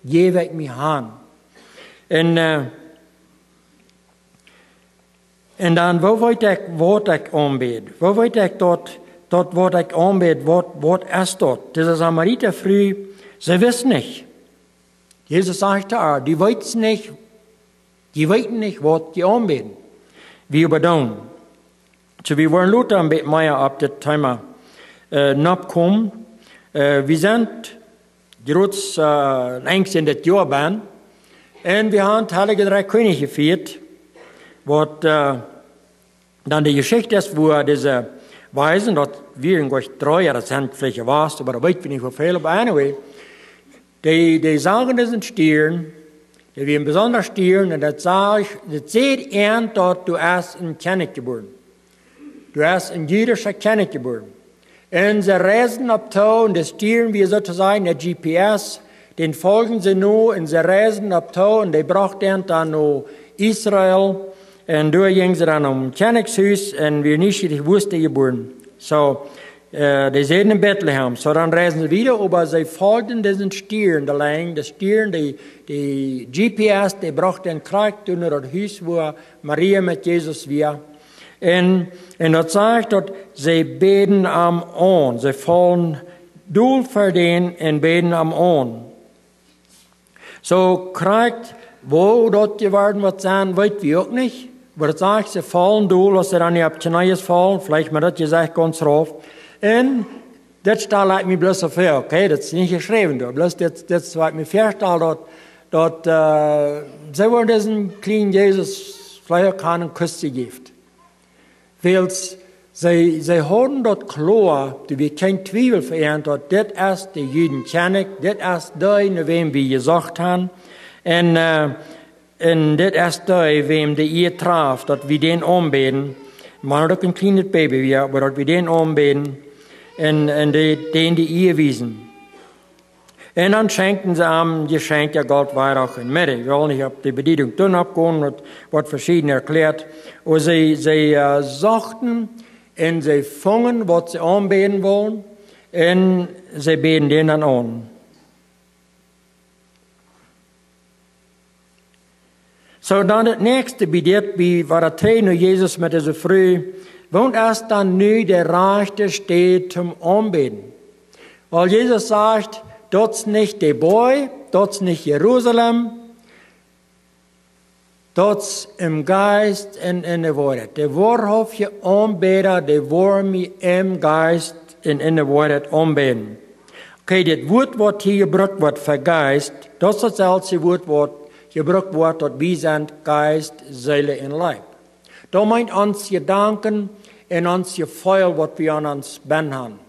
gebe ich mir Hand. Und dann, wo wollte ich anbeten? Wo wollte ich dort wo ich anbeten, was ist dort? Diese Samariter früh, sie wissen nicht. Jesus sagte, die wissen nicht, was die anbeten. Wie überdauen. So, wir wollen Luther ein bisschen mehr auf das Thema nachkommen. Wir sind jetzt längst in das Jahr bin, und wir haben Heilige Drei Könige gefeiert, was dann die Geschichte ist, wo diese Weisen, dass wir in Gott 3, ja, das sind vielleicht was, aber da weiß ich nicht, wie viel, aber anyway, die sagen, das sind Stieren, die werden besonders Stieren, und das seht ihr, dass du erst in Kjoakj geboren. Du hast ein jüdischer Kjoakj geboren. Und sie reisen ab Tau, und das Stieren wir sozusagen, der GPS, den folgen sie nur, und sie reisen ab Tau, und die brachten dann nur Israel, und da gingen sie dann um Kjoakjs, und wir nicht, ich wusste geboren. So, die sind in Bethlehem. So, dann reisen sie wieder, aber sie folgten diesen Stieren, der Länge, das Stieren, die GPS, die brachten den Krieg unter das Haus, wo Maria mit Jesus war. Und das sagt, dass sie beten am Ohren. Sie fallen Duhl für den und beten am Ohren. So kriegt, wo dort geworden wird sein, weiß wir auch nicht. Aber das sagt, sie fallen Duhl, was sie dann auf Knäues fallen. Vielleicht mal das gesagt ganz rauf. Und dat staat lijkt me bloß zoveel, oké? Dat is niet geschreven door. Bloß dat is wat me verstaat, dat zij worden deze klein Jezus vielleicht keinen Kuss gegeven. Weil zij houden dat klaar, dat we geen twijfel vereint, dat dit is de Juden kennen, dit is de wem we gezegd hebben. En dit is de wem de eer traf, dat we den aanbeden. Maar ook een klein baby, ja, maar dat we den aanbeden. En den die eer wiesen. En dan schenkten ze hem geschenk ja Gott weinig in midden. Ik wil niet op de bediening toen opgaan, het wordt verschieden erklärt. Maar zij zochten en zij vangen wat ze aanbeden willen. En zij beden den dan aan. Zo dan het nächste biedt, wie war het nu Jezus met deze vrouw, want als dan nu de rechte steht zum aanbeden. Weil Jezus sagt, dat is niet de boy, dat is niet Jeruzalem, dat is im Geist en in de Woorheid. De Woorhofje aanbeden, de wormi im Geist en in de Woorheid aanbeden. Oké, dit woord wat hier gebruikt wordt voor Geist, dat is hetzelfde woord wat gebruikt wordt dat wij zijn Geist, Seele en Leib. Dat meint ons gedanken en ons gevoel wat we aan ons ben hebben.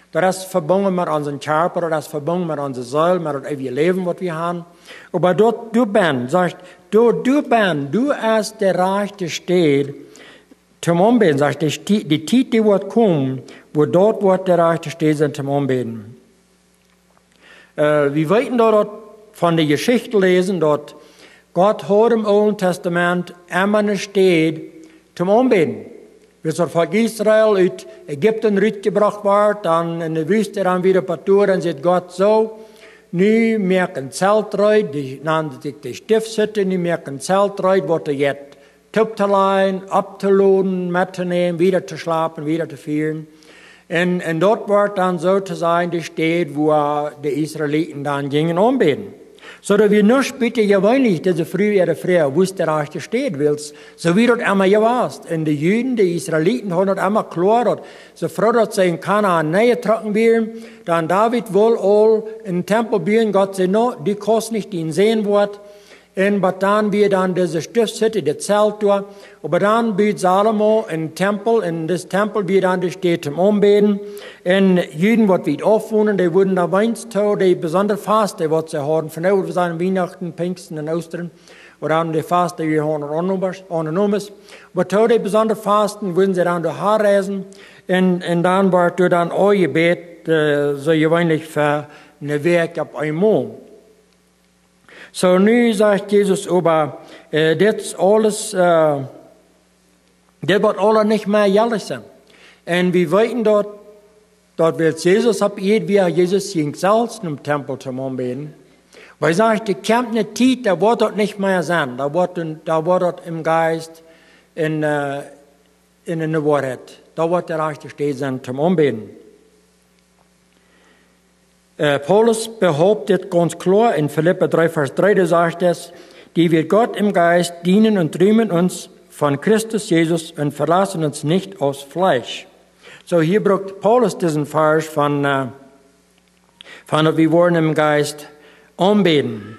Dat is verbonden met onze Körper, dat is verbonden met onze Seele, met het eeuwige leven wat we hebben. Maar dat du bent, zegt, du als de rechte steed, zum aanbeden, zegt, die tijd die wordt komen, wo dort wordt de rechte steed zijn zum aanbeden. We weten dat van de Geschichte lezen, dat Gott hat im Alten Testament immer eine Stede zum Anbeten. Bis das Volk Israel aus Ägypten rausgebracht wird, dann in der Wüste dann wieder partout, dann sagt Gott so, nu merken Zeltreit, die nannte sich die Stiftshütte, nu merken Zeltreit, wo er jetzt top zu leihen, abzuladen, mitzunehmen, wieder zu schlafen, wieder zu führen. Und dort wird dann so zu sein, die Stede, wo die Israeliten dann gingen anbeten. So dass wir nur später gewöhnlich, diese frühere Frau, wo der Rechte steht, willst, so wie das immer gewasst. Und die Juden, die Israeliten, haben das immer klar, dass so froh, dass sie in Kanaan näher trocken werden, dann David wohl all in den Tempel bieten, Gott sei no, die kosten nicht, die ihn sehen wird. Und dann wir dann diese Stiftshütte, das Zelt durch. Aber dann bietet Salomo in Tempel, in das Tempel wir dann die steht zum Anbeten. Und Juden, die wir aufwohnen, die wurden da weinst, die besonders fast, die was sie haben, von wir sind Weihnachten, Pfingsten und Ostern. Oder dann die Fast, die wir haben angenommen. Aber die besonders fasten, würden sie dann durch Haar reisen. Und dann wird dann euer Gebet, so gewöhnlich für eine Werk ab einmal. So nu sagt Jesus aber, das alles, das wird alles nicht mehr jährlich sein. Und wir weten dort wird Jesus ab wie Jesus ging selbst im Tempel zum Anbeten. Weil sagt, die kommt eine Zeit, da wird dort nicht mehr sein. Da wird dort im Geist, in der Wahrheit. Da wird der Rechte stehen sein zum Anbeten. Paulus behauptet ganz klar in Philipper 3, Vers 3, da sagt es, die wir Gott im Geist dienen und rühmen uns von Christus Jesus und verlassen uns nicht aus Fleisch. So hier braucht Paulus diesen Vers von wir wollen im Geist anbeten.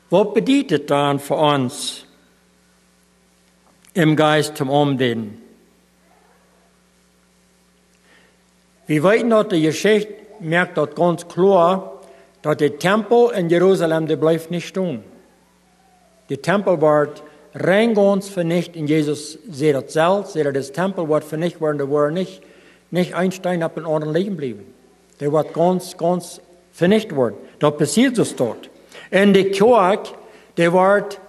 Was bedeutet dann für uns im Geist zum Anbeten? Wir weten, dass die Geschichte merkt dort ganz klar, dass der Tempel in Jerusalem, der bleibt nicht stehen. Der Tempel wird rein ganz vernichtet in Jesus, seht das selbst, seht das Tempel wird vernichtet worden, der war nicht ein Stein ab in Orden liegen geblieben. Der wird ganz vernichtet worden. Das passiert so dort. Und die Kjoakj, der wird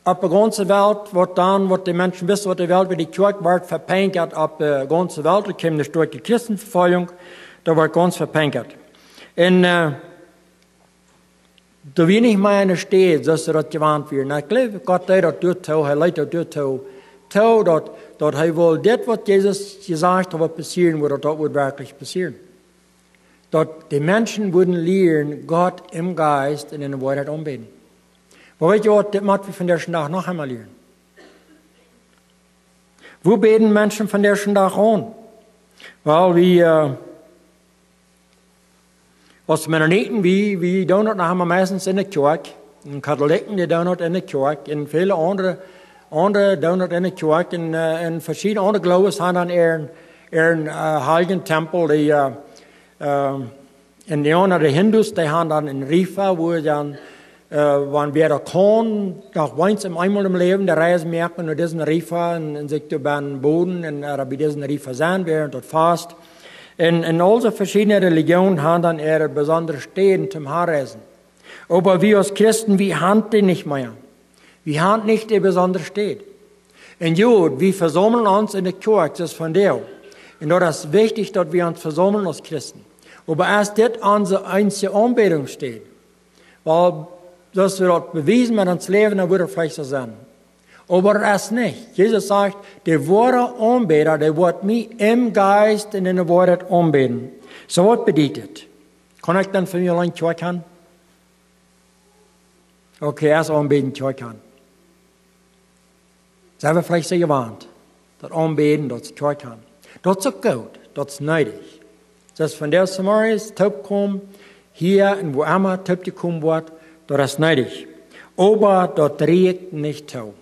auf der ganzen Welt, wird die Menschen wissen, was die Welt wird, die Kjoakj wird verpenkert auf der ganzen Welt. Da kommt nicht durch die Christenverfolgung, da wird ganz verpenkert. Und da wird nicht mehr eine Stelle, dass das gewarnt wird. Ich glaube, Gott hat das durchgezogen, er leitet das durchgezogen, dass er wohl das, was Jesus gesagt hat, was passieren würde, das wird wirklich passieren. Dass die Menschen würden lernen, Gott im Geist und in der Wahrheit anbeten. Aber weißt du was, das müssen wir von der Nacht noch einmal lernen. Wo beten Menschen von der ersten Tag an? Weil wir, als Mennoniten, wir tun das nachher meistens in der Kjoakj. Und Katholiken, die tun das in der Kjoakj. Und viele andere tun das in der Kjoakj. Und verschiedene andere Glaubens haben dann ihren heiligen Tempel. Die, und die anderen, die Hindus, die haben dann einen Rifa, wo dann, wenn wir da kommen, nach einmal im Leben, der Reise merken, und diesen Rifa, und sich über den Boden, und bei diesen Rifa sein, während dort fast. Und also verschiedene Religionen haben dann ihre besonderen Stehen zum Haarreisen. Aber wir als Christen, wir haben die nicht mehr. Wir haben nicht die besondere Stehen. Und Jud, wir versammeln uns in der Kjoakj, das ist von dir. Und das ist wichtig, dass wir uns versammeln als Christen. Aber erst das unsere einzige Anbetung steht. Weil, dass wir dort bewiesen mit uns Leben, dann würde es vielleicht so sein. Aber das nicht. Jesus sagt, der wahre Anbeter, der wird mich im Geist und in der Woarheit anbeten. So was bedeutet. Kann ich dann für mich allein Kjoakj? Okay, erst anbeten Kjoakj. Sind wir vielleicht so gewarnt. Das Anbeten, das ist Kjoakj. Das ist auch gut, das ist nötig. Das von der Samaris, Taub kommen, hier und wo immer Taub gekommen wird, das ist nötig. Aber das regt nicht zu.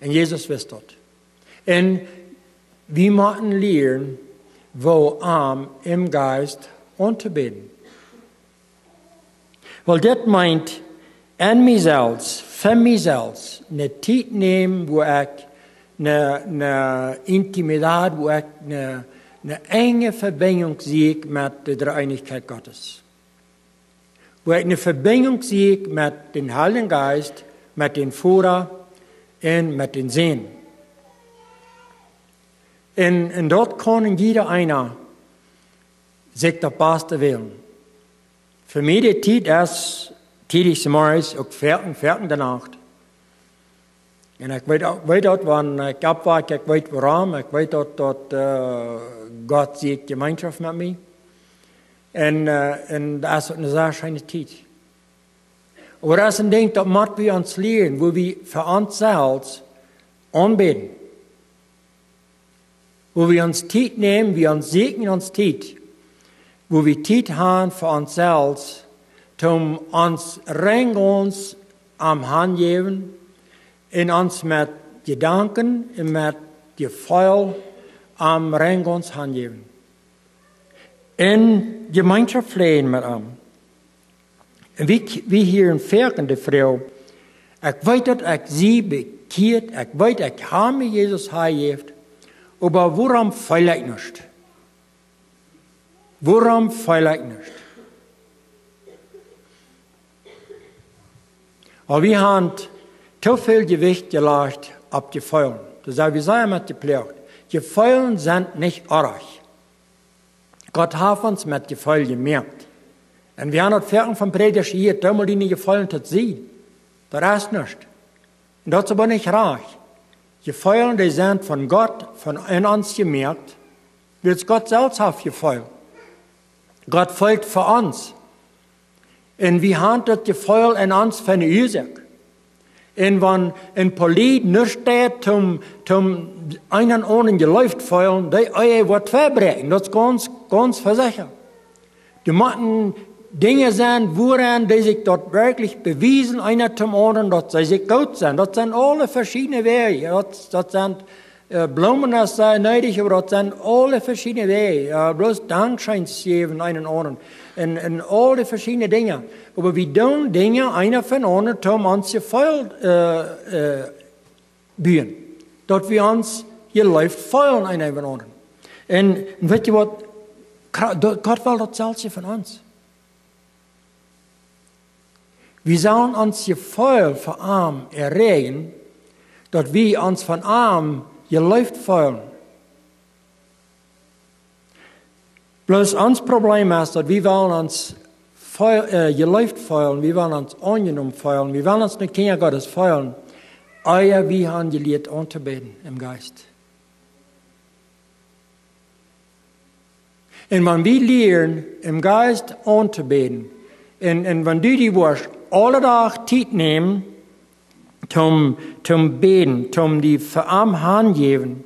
Und Jesus wisst das. Und wir müssen lernen, wo arm im Geist anzubeten. Weil das meint, an mich selbst, für mich selbst, eine Zeit nehmen, wo ich eine Intimität, wo ich eine enge Verbindung sehe mit der Dreieinigkeit Gottes. Wo ich eine Verbindung sehe mit dem Heiligen Geist, mit dem Vater und mit dem Sohn. Und dort kann jeder einer sich das Beste wählen. Für mich die Zeit ist tätig morgens, auch fertig der Nacht. Und ich weiß dort, wann ich abwarte, ich weiß warum, ich weiß dort, Gott sieht Gemeinschaft mit mir. Und das ist eine sehr schöne Zeit. Aber das ist ein Ding, das müssen wir uns lernen, wo wir für uns selbst anbeten. Wo wir uns Zeit nehmen, wir uns segnen uns Zeit. Wo wir Zeit haben für uns selbst, um uns rein uns am Hand geben, in uns mit Gedanken und mit Gefühl am rein uns Hand geben. In Gemeinschaft pflegen mit ihm. Wie hier in Ferken, die Frau, ich weiß, dass ich sie bekehrt, ich weiß, ich habe mir Jesus heimgegeben, aber warum feile ich nicht? Warum feile ich nicht? Aber wir haben zu viel Gewicht gelegt auf die Feulen. Das ist, wie sagen wir gepflegt. Die Feulen sind nicht arg. Gott hat uns mit den Feulen gemerkt. Und wir haben das Ferken von Prediger hier, da mal die nicht gefallen hat, sie. Das ist nicht. Und das ist aber nicht reich. Die Feulen, die sind von Gott, in uns gemerkt, wird Gott selbst auf gefeuert. Gott folgt für uns. Und wir haben das Gefühl in uns für eine Ursache. Und wenn ein Polit nicht steht, zum einen ohne geläuft feuern, die wird verbrechen. Das ist ganz versichert. Die müssen Dinge sein, woran die sich dort wirklich bewiesen, einer zum anderen, dass sie sich gut sind. Das sind alle verschiedene Wege. Das sind Blumen, das sei nötig, aber das sind alle verschiedene Wege. Bloß Dankscheins geben, einen anderen. In alle verschiedene Dinge. Aber wir tun Dinge, einer von anderen, um uns gefeilt bühen. Dass wir uns hier läuft, feilen, einer von anderen. Und wisst ihr was? Gott will das selbst von uns. Wir sollen uns Gefühl für arm erregen, dass wir uns von arm geläuft fühlen. Bloß uns Problem ist, dass wir wollen uns geläuft fühlen, wir wollen uns angenommen fühlen, wir wollen uns nicht Kinder Gottes fühlen, aber wir haben gelehrt anzubeten im Geist. Und wenn wir lernen, im Geist anzubeten, und wenn du die Wurst alle Tag Zeit nehmen, zum Beten, zum die Verarm Hand geben,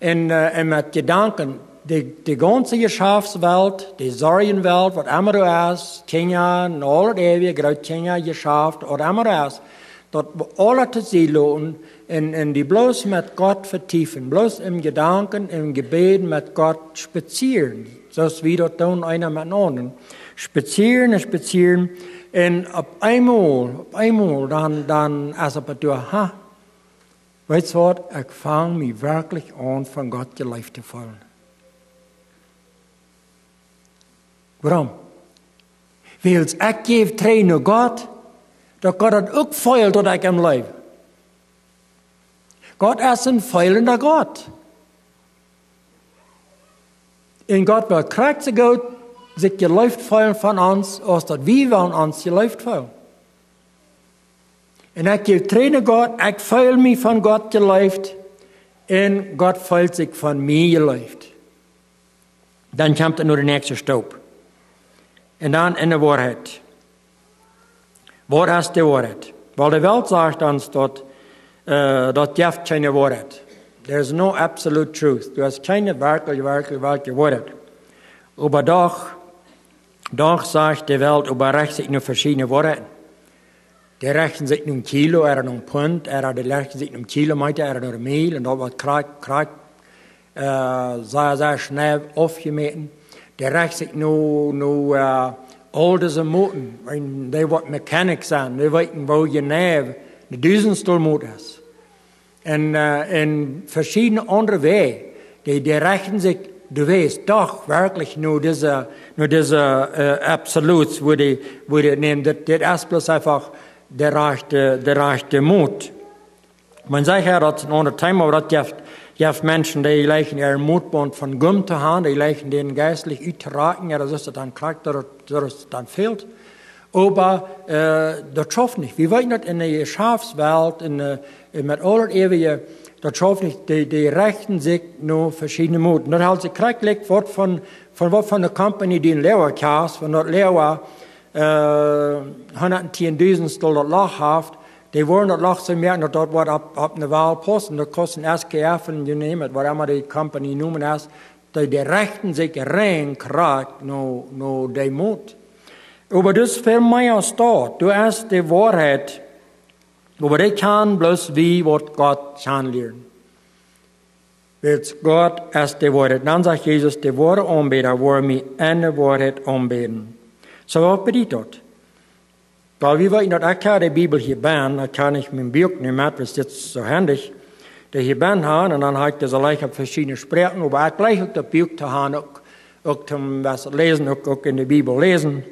en met gedanken, de ganze Geschäftswelt, die Sorgenwelt, wat immer du is, Kenia, en al het eeuwige, groot Kenia, Geschäft, wat immer is, dat we alle te zien laten en die bloos met God vertiefen, bloos im Gedanken, im Gebet met God spazieren, zoals we dat doen, einer met anderen. Spazieren en spazieren, en op eenmaal, dan als het door, weet je wat, ik vang me werkelijk aan van God je leven te volgen. Waarom? Weil ik geef trouw naar God, dat God het ook vuilt dat ik hem leef. God is een vuilende God. En God wil krijgt zo goed zich je leven vuilen van ons, als dat wij willen ons je leven vuilen. En ik geef trouw naar God, ik vuil me van God je leven, en God vuilt zich van mij je leven. Dan komt er naar de nächste stap. En dan in de waarheid. Wat is de waarheid? Wel, de wereld zegt ons dat je hebt geen waarheid. There is no absolute truth. Du hast keine werkelijke waarheid. Aber doch sagt die Welt, überrecht sich nur verschiedene Worte. Die rechten sich nur Kilo, nur Pfund, die rechten sich nur Kilometer, nur Mehl, und da wird sehr schnell aufgemeten. Die rechten sich nur all diese Moten, die wat Mechanik zijn, die weten wo je neef de duizendstel moet is. En verschiedene andere wegen, die rechten sich, du weißt, doch wirklich nur diese Absoluts, wo die nehmen, das ist bloß einfach der rechte Mut. Man sagt ja, dat is een ander thema, aber dat je hebt mensen die lijken ihren Mutband van gum te haben, die lijken den geistlich uit te raken, ja, dat is het dan krijgt, dat het dan fehlt. Aber dat schafft nicht. Wir wollen das in der Geschäftswelt, mit aller Ewige, das schafft nicht. Die rechten sich nur verschiedene Mut. Das hat sich gekriegt von der Company, die in Leeuwen kaas, von der Leeuwen 110.000 das Lach hat. Die wollen das Lach so merken, dass dort was ab eine Wahl posten. Das kostet SKF und you name it, was immer die Company noemen ist. Die rechten sich rein kriegt, nur die Mut. Aber das viel mehr staat. Du hast die Wahrheit. Aber die kann bloß wie, was Gott kann lernen. Weil Gott ist die Wahrheit. Dann sagt Jesus, die wahre Anbeter wollen mich in der Wahrheit anbeten. So was bedeutet das? Weil wir wollen, dass ich die Bibel hier bin, da kann ich mein Buch nicht mehr, das ist jetzt so handig, die hier bin haben, und dann habe ich das gleich auf verschiedene Sprachen, aber auch gleich auch das Buch zu haben, auch zum was lesen, auch in der Bibel lesen.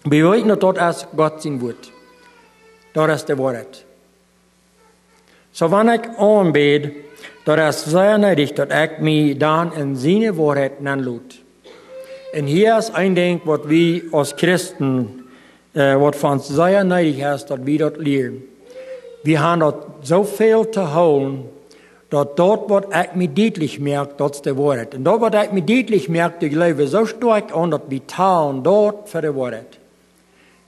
Wir wollen, dass das Gott sein Wort. Das ist die Wahrheit. So, wenn ich anbete, das ist sehr nötig, dass ich mich dann in seine Wahrheit nanlud. Und hier ist ein Ding, was wir als Christen, was für uns sehr nötig ist, dass wir das lernen. Wir haben dort so viel zu holen, dass dort, was ich mir deutlich merke, das ist die Wahrheit. Und dort, was ich mir deutlich merke, ich lebe so stark an, dass wir teilen dort für die Wahrheit.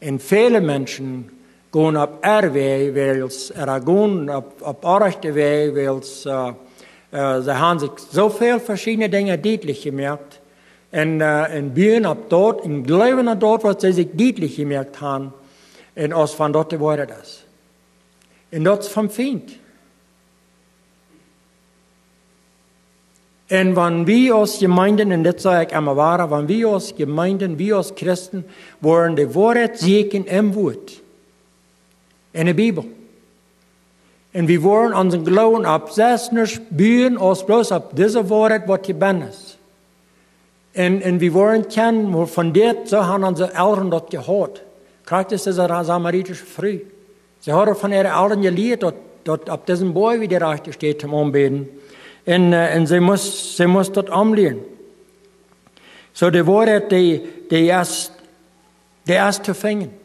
Und viele Menschen gehen auf Weg, weil gehen auf rechte Weg, weil sie haben sich so viele verschiedene Dinge deutlich gemerkt. Und bühen ab dort, und glauben an dort, was sie sich deutlich gemerkt haben, und aus von dort die Wahrheit ist. Und das ist vom Feind. Und wenn wir als Gemeinden, und das sage ich immer wahr, wenn wir als Gemeinden, wir als Christen, wollen die Wahrheit suchen im Wort, in der Bibel. Und wir wollen unseren Glauben absetzen, bühen, als bloß ab dieser Wahrheit, was hier bin ist. Und wir wollen kennen, von dort, so haben unsere Eltern das gehört. Gerade ist diese samaritische Frau. Sie haben von ihren Eltern gelehrt, dass ab diesem Boy, wie der Rechte steht, zum Anbeten. Und sie muss das anlernen. So die Wahrheit, die ist zu finden.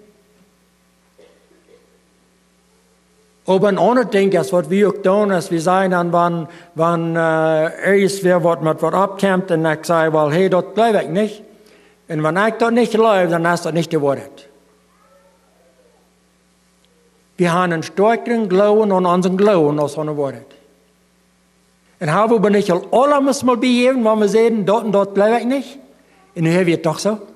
Aber ein anderes Ding ist, was wir auch tun, ist, wir sagen dann, wenn irgendwer was abkommt, und ich sage, well, hey, das glaube ich nicht. Und wenn ich das nicht glaube, dann ist das nicht die Wahrheit. Wir haben einen stärkeren Glauben an unseren Glauben als an die Wahrheit. En hebben we niet al alles mal begeven, waar we zeiden, dat en dat blijf ik niet. En nu hebben we het toch zo.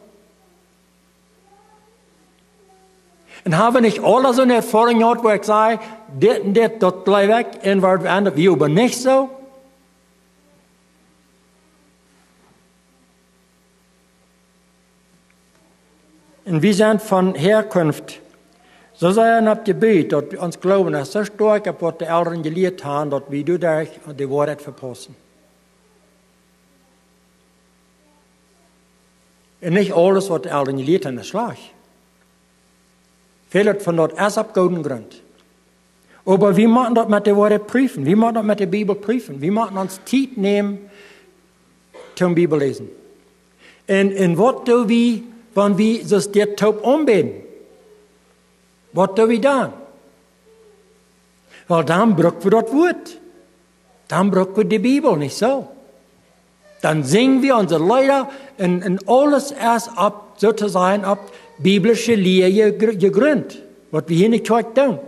En hebben we niet alles zo'n ervaring gehad, waar ik zei, dit en dit, dat blijf ik. En waar we eindigen, we hebben niet zo. En we zijn van herkomst. Zo zijn op de buurt, dat we ons geloven is zo sterk op wat de ouderen geleerd hebben, dat we door de waarheid verpassen. En niet alles wat de ouderen geleerd hebben is slecht. Veel van dat is op gouden grond. Maar we moeten dat met de waarheid prüfen. We moeten dat met de Bibel prüfen. We moeten ons tijd nemen zum Bibel lezen. En wat doen we, wanneer we zoals dit taub aanbeden? Wat doen we dan? Wel, dan gebruiken we dat woord. Dan gebruiken we de Bibel, niet zo. Dan zingen we onze Lieder en alles is op, sozusagen, op biblische Leer gegründet. Wat we hier in de kerk doen.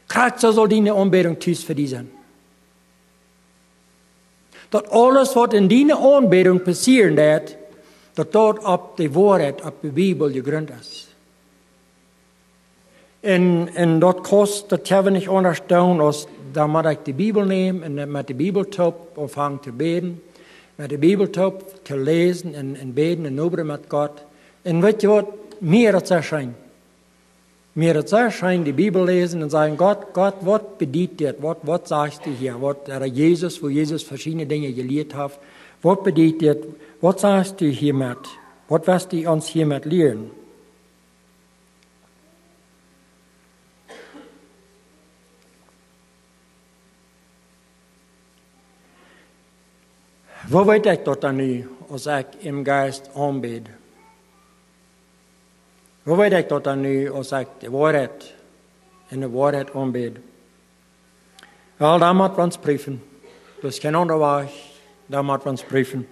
Krijgt zo zal die aanbeding thuis voor die zijn. Dat alles wat in die aanbeding passiert, dat op de waarheid, op de Bibel gegründet is. En dat kost, dat hebben we niet anders doen, als dan moet ik de Bibel nemen en met de Bibeltop aanvangen te beden. Met de Bibeltop te lezen en beden en noberen met God. En weet je wat? Meer het zou zijn. Meer het zou zijn, de Bibel lezen en zeggen, God, wat bedient dit? Wat zegt u hier? Wat er Jezus, wo Jezus verschillende dingen geleerd heeft. Wat bedient dit? Wat zegt u hiermet? Wat was u ons hiermet leren? Wat weet ik dat dan nu, als ik im geest aanbid? Wat weet ik dat dan nu, als ik de waarheid aanbid? Wel, dat moeten we ons prüfen. Dus geen andere weg, dat moeten we ons prüfen.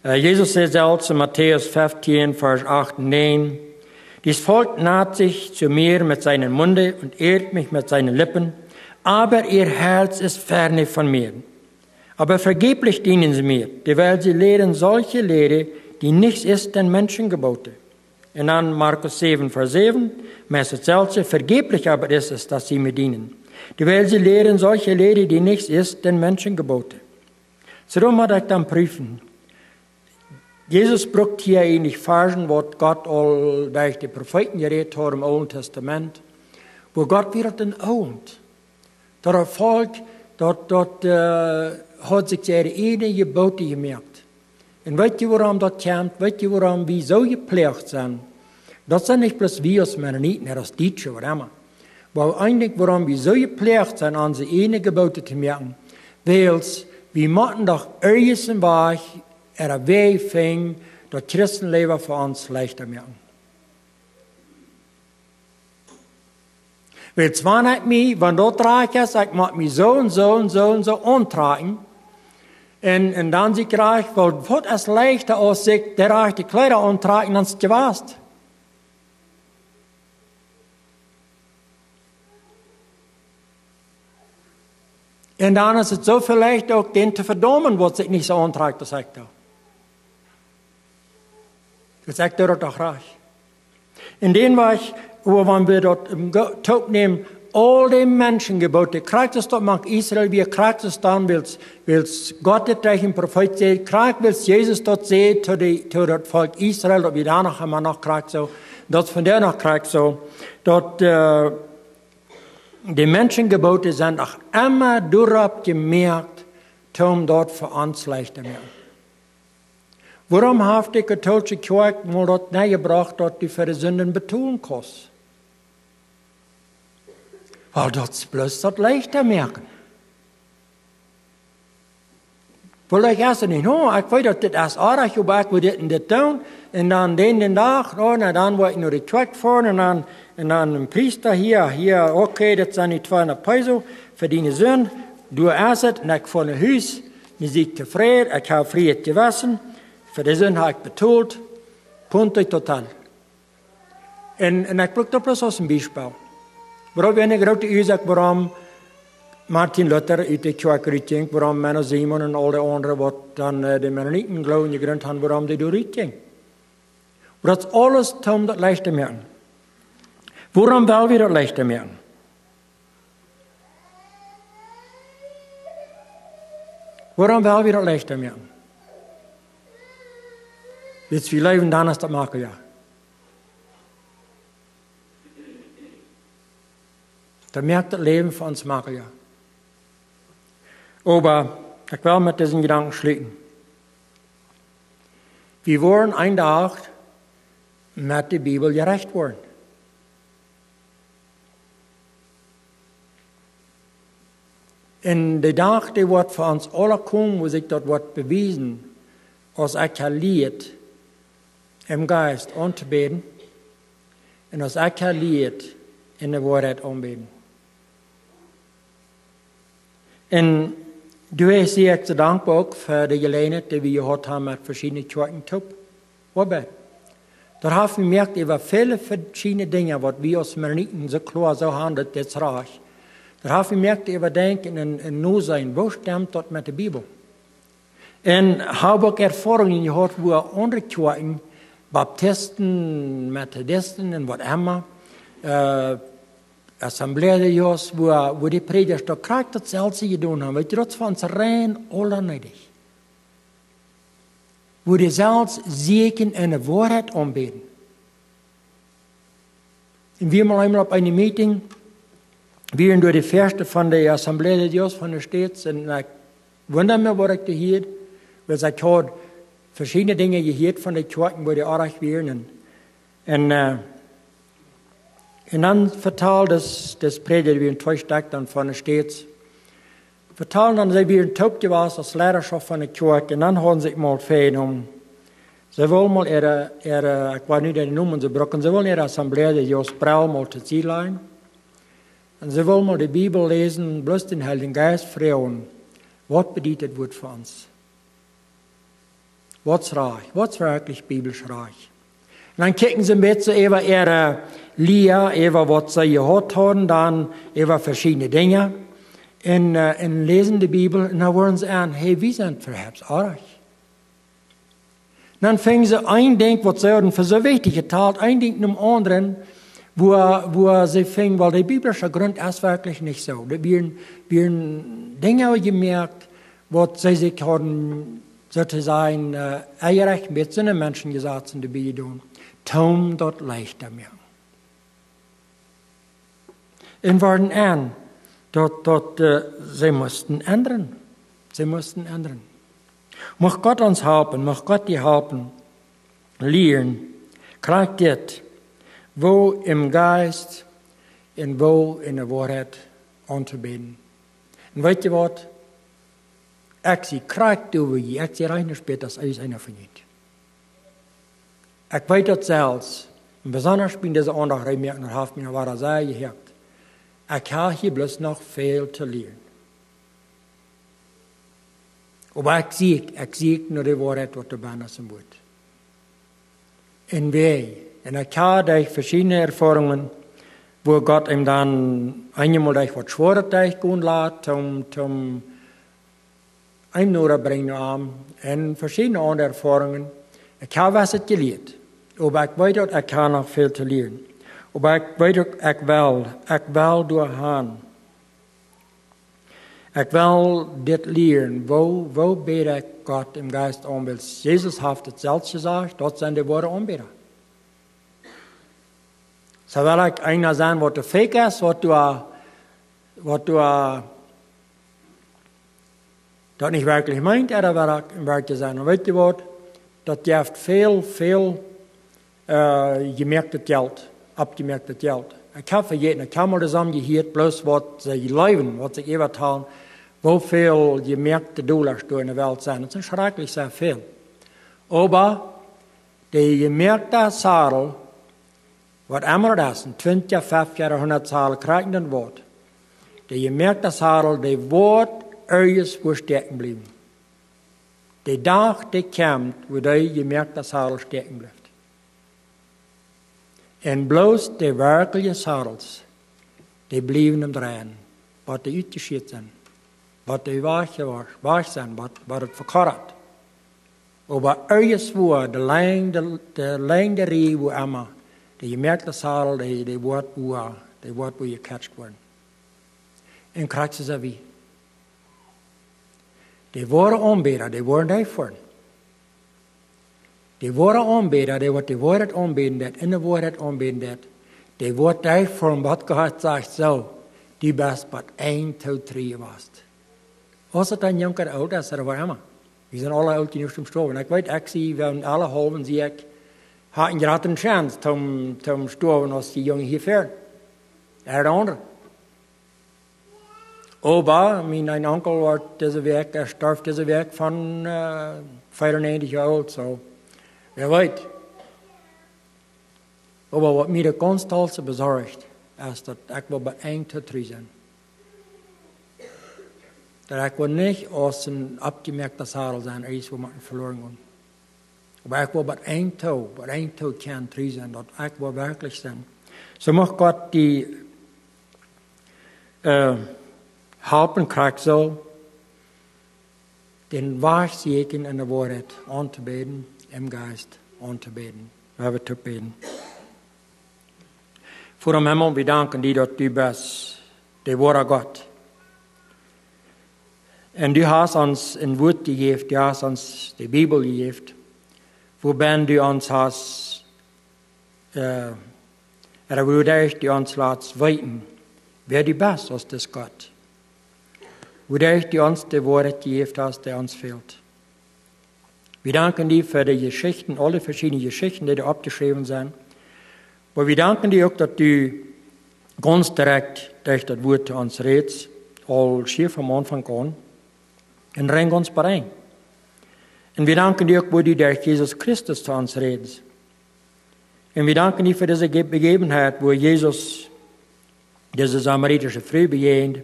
Jesus zei zelfs in Matthäus 15, Vers 8 und 9, dies Volk naht sich zu mir mit seinen Munde und ehrt mich mit seinen Lippen, aber ihr Herz ist ferne von mir. Aber vergeblich dienen sie mir, weil sie lehren solche Lehre, die nichts ist denn Menschengebote. Und dann Markus 7, Vers 7, Messe Zelce, vergeblich aber ist es, dass sie mir dienen. Weil sie lehren solche Lehre, die nichts ist denn Menschengebote. So darum muss ich dann prüfen. Jesus brucht hier eigentlich Versen, was Gott all durch die Propheten geredet hat im Alten Testament, wo Gott wieder den Aunt. Das Volk, hat sich seine eigenen Gebote gemerkt. Und weet je waarom dat komt? Weet je waarom we zo gepleegd zijn? Dat zijn niet bloß wir als Mennoniten, als Deutsche, wat immer. Maar eigenlijk waarom we zo gepleegd zijn, onze eigenen Gebote te merken, weil we moeten doch ergens een weg vinden, dat Christenleven voor ons leichter merken. Weil zwar nicht mich, wenn dort reich ist, ich mag mich so und so und so und so antragen. Und dann sieht ich reich, weil was ist leichter als sich der reich die Kleider antragen, als es gewasst. Und dann ist es so viel leichter, auch den zu verdammen, was sich nicht so antragt, das sagt er. Das sagt er doch reich. In dem war ich, wenn wir dort im Tod nehmen, all die Menschengebote, kriegt es dort nach Israel, wie kriegt es dann, will's Gott durch den Prophet sehen, kriegt will's Jesus dort sehen, zu das Volk Israel, und wie danach immer noch kriegt so, das von der noch kriegt so, dort, die Menschengebote sind auch immer durchab gemerkt, um dort für uns leichter werden. Warum hat die katholische Kjoakj mal dort gebracht, dort die für die Sünden betonen kostet? Weil das bloß das leichter merken. Weil ich erst nicht, ich weiß, dass das ist artig, aber ich will das und das tun. Und dann den Tag, dann will ich nur die Kjoakj fahren und dann ein Priester hier, okay, das sind die 200 Peso für deine Söhne. Du erst und ich fahre nach Haus, ich bin zufrieden, ich habe Frieden gewaschen. Für die Söhne habe ich betont, Punkt total. Und ich blicke da bloß aus dem Beispiel. Warum wir eine große Ursache, warum Martin Luther uit de Kjoakj, waarom men Simon en al de anderen, wat dan de Mennoniten geloven gegrond hebben, waarom die door uitging. Dat is alles om dat leicht te merken. Waarom wel we dat leicht te merken? Waarom wel we dat leicht te merken? Dus we leven dan als dat maken, ja. Dat merkt het leven van ons maken, ja. Aber ich will mit diesen Gedanken schließen. Wir wollen ein Tag mit der Bibel gerecht worden. En de dag die wordt voor ons alle komen, wo sich dat wordt bewiesen, als ik geleerd im Geist Aunbäden en als ik geleerd in de Woarheit Aunbäden. En du zeer ik te dankbaar ook voor de gelegenheid die we gehad hebben met verschillende Kjoakj. Waarbij? Daar hebben we gemerkt over viele verschillende dingen, wat we als Mennoniten zo klar zo handelt, dit raar. Daar hebben we gemerkt over denken en nu zijn, wo stemmt dat met de Bibel? En heb ook ervaringen gehad, wo andere Kjoakj, Baptisten, Methodisten en wat immer, Assembleejaars, wo die predikers toch graag hetzelfde gedaan hebben. Weet je, dat is van ons rein allerneidig. Wo die zelfs zeker in de Woarheit Aunbäden. En we waren eenmaal op een meeting, we waren door de verste van de Assembleejaars van de States, en ik wonder me wat ik te hier, want ik had verschillende dingen gehoord van de Kjoakj, waar die aardig waren. En dan vertelde das prediger wie een tweestak dan van de States. Vertelde dan, ze weer een toepje was als leiderschap van de Kjoakj. En dan hadden ze mal fijn om. Ze wilden mal ik weet niet de noemen ze brokken. Ze wilden assemblee de Jos Brauw mal te zien. En ze wilden mal de Bibel lezen, bloß den Heiligen Geist vragen. Wat bedeutet het woord voor ons? Wat is reich? Wat is werkelijk biblisch reich? En dan kijken ze een beetje over ihre Leer, over wat ze gehad hadden, dan over verschillende dingen. En lezen de Bibel en dan worden ze aan, hey, wie zijn verhebt aardig? Dan vingen ze een ding, wat ze hadden voor zo wichtig getaald, een ding naar anderen, wo ze vingen, weil de biblische Grund ist wirklich nicht so. Wir Dinge gemerkt, wat ze zich hadden, sozusagen, eigenlijk met zijn mensen gesagt sind, die doen. Tom dat leichter meer. En waren aan dat ze moesten ändern. Ze moesten ändern. Mag Gott ons helpen, mag Gott die helpen, leren, krijg dit, wo im Geist en wo in de Woarheit Aunbäden. En weet je wat? Ik zie krijg door je, ik zie reiner spät als einer van je. Ik weet dat zelfs, en besonders bij deze aandacht gemerkt, en heeft me waar zij gehoord. Ik heb hier bloß nog veel te leren. Maar ik zie naar de Woarheit, wat er bijna zijn wordt. En wij, en ik heb durch verschillende ervaringen, wo Gott hem dan eenmaal durch wat schwerer tegenkomen laat, om hem nodig brengen aan, en verschillende andere ervaringen. Ik heb was het geleerd. Maar ik weet dat ik heb nog veel te leren. Maar ik weet dat ik wil doorgaan. Ik wil dit leren. Wo bid ik God im Geist aanbidden? Jezus heeft het zelfs gezegd, dat zijn de woorden aanbidden. Zo wil ik einer zijn wat de fake is, wat du dat niet werkelijk meint, er wil ik in werk te zijn. En weet je wat? Dat heeft veel gemerkt geld, abgemerkt geld. Ik heb vergeten, ik heb maar samen gehoord, bloß wat ze leven, wat ze even talen, hoeveel gemerkte dollars door in de wereld zijn. Dat is schrikkelijk sehr veel. Maar de gemerkte zadel, wat immer das, 20, 50, 100 zadel krijgen dan wordt. De gemerkte zadel, die wordt ergens voor steken blijven. De dag die komt, wo de gemerkte zadel steken blijft. En bloos de werkelijke zadels, die blijven hem draaien. wat de uitgeschiet zijn, wat de waag zijn, wat het verkorret. Aber alles woord, de lijn de ree, wo immer, die je merkt dat zal, die woord wo je catcht worden. En krijgt ze wie. Die worden aanbidden, die worden daarvoor. Die worden aanbidden, die wordt de woord aanbidden, dat in de woord aanbidden, dat. Die wordt daarvoor, wat God zegt, zo, die best wat 1, 2, 3 was. Als het dan jonker oud is, dat was immer. We zijn alle oud in de stoven. Ik weet, ik zie, van alle halven zie ik, had je een chance om stoven als die jongen hier ver. Er de andere. Opa, mijn onkel wordt deze week, starf deze week van 95 jaar oud, zo. Wer weet. Maar wat mij de constant bezorgt, is dat ik wel bij 1 tot 3 zijn. Dat ik wel niet als een opgemerkte zadel zijn, er is wat man verloren gaan. Maar ik wil bij 1 tot kan 3 zijn, dat ik wel werkelijk zijn. Zo mag God die helpen krijgt zo, den waarzeken in de woord aan te beden, im Geist aan te beden. We hebben te beden. Voor de Himmel, we danken die dat du bent, de ware God. En du hast ons een woord gegeven, du hast ons de Bibel gegeven, waarbij du ons hast, waarbij du ons laat weten, wer du bent als das God. Waarbij du ons de woord gegeven hast, die ons fehlt. We danken die voor de Geschichten, alle verschiedene Geschichten, die er opgeschreven zijn. Maar we danken die ook dat du ganz direct durch dat woord te ons redt, al schier van aanvang aan, en ren ons brein. En we danken die ook, wo du durch Jesus Christus te ons redt. En we danken die voor deze begebenheid, wo Jesus deze Samaritische vrouw begeeft,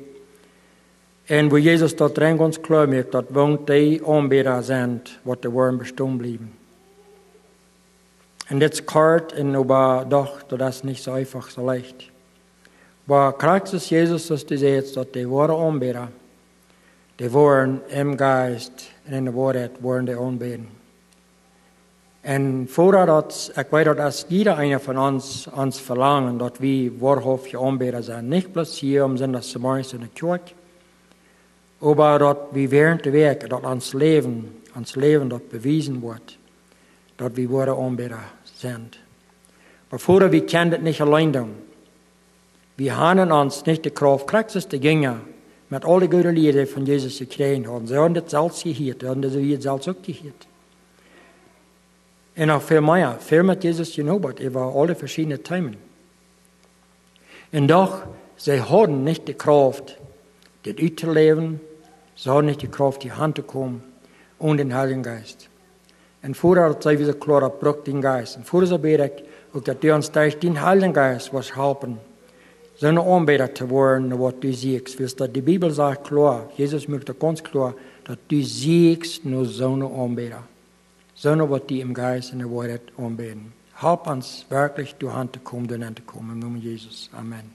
en wo Jesus dat ren ons klaar maakt, dat woont die aanbidder zijn, wat de worm bestaan blijven. En dit is kort en aber doch, dat is niet zo einfach, zo leicht. Maar Christus Jesus, zoals hij zegt, dat die ware aanbidder, die worden im Geist en in de woord worden die aanbidden. En voordat, ik weet dat als ieder een van ons verlangen, dat we waarhaftige aanbidder zijn, niet bloos hier om zondags te morgens in de Kjoakj, maar dat we während de week, dat ons leven dat bewezen wordt, dat we worden aanbidder zijn. Maar voordat we kunnen het niet alleen doen. We hebben ons niet de kracht, Christus te gingen, met alle goede lieden van Jezus gekregen hadden. Ze hadden het zelfs geheerd, ze hadden het zelfs ook geheerd. En nog veel meer, veel met Jezus genoemd, over alle verschillende themen. En doch, ze hadden niet de kracht, dit uit te leven, ze hadden niet de kracht, die hand te komen, und den Heiligen Geist. En voordat zij weer klaar dat brok den Geist. En voordat bid ik ook dat u ons durch den Heiligen Geist was helpen, zo'n aanbidder te worden, wat du ziet. Dus dat de Bibel zegt klaar, Jezus maakt het ons klaar, dat du ziet nur zo'n aanbidder. Zo'n wat die im Geist en de woord aanbidden. Help ons wirklich durch Hand te komen, door hen te komen. Im Namen Jezus. Amen.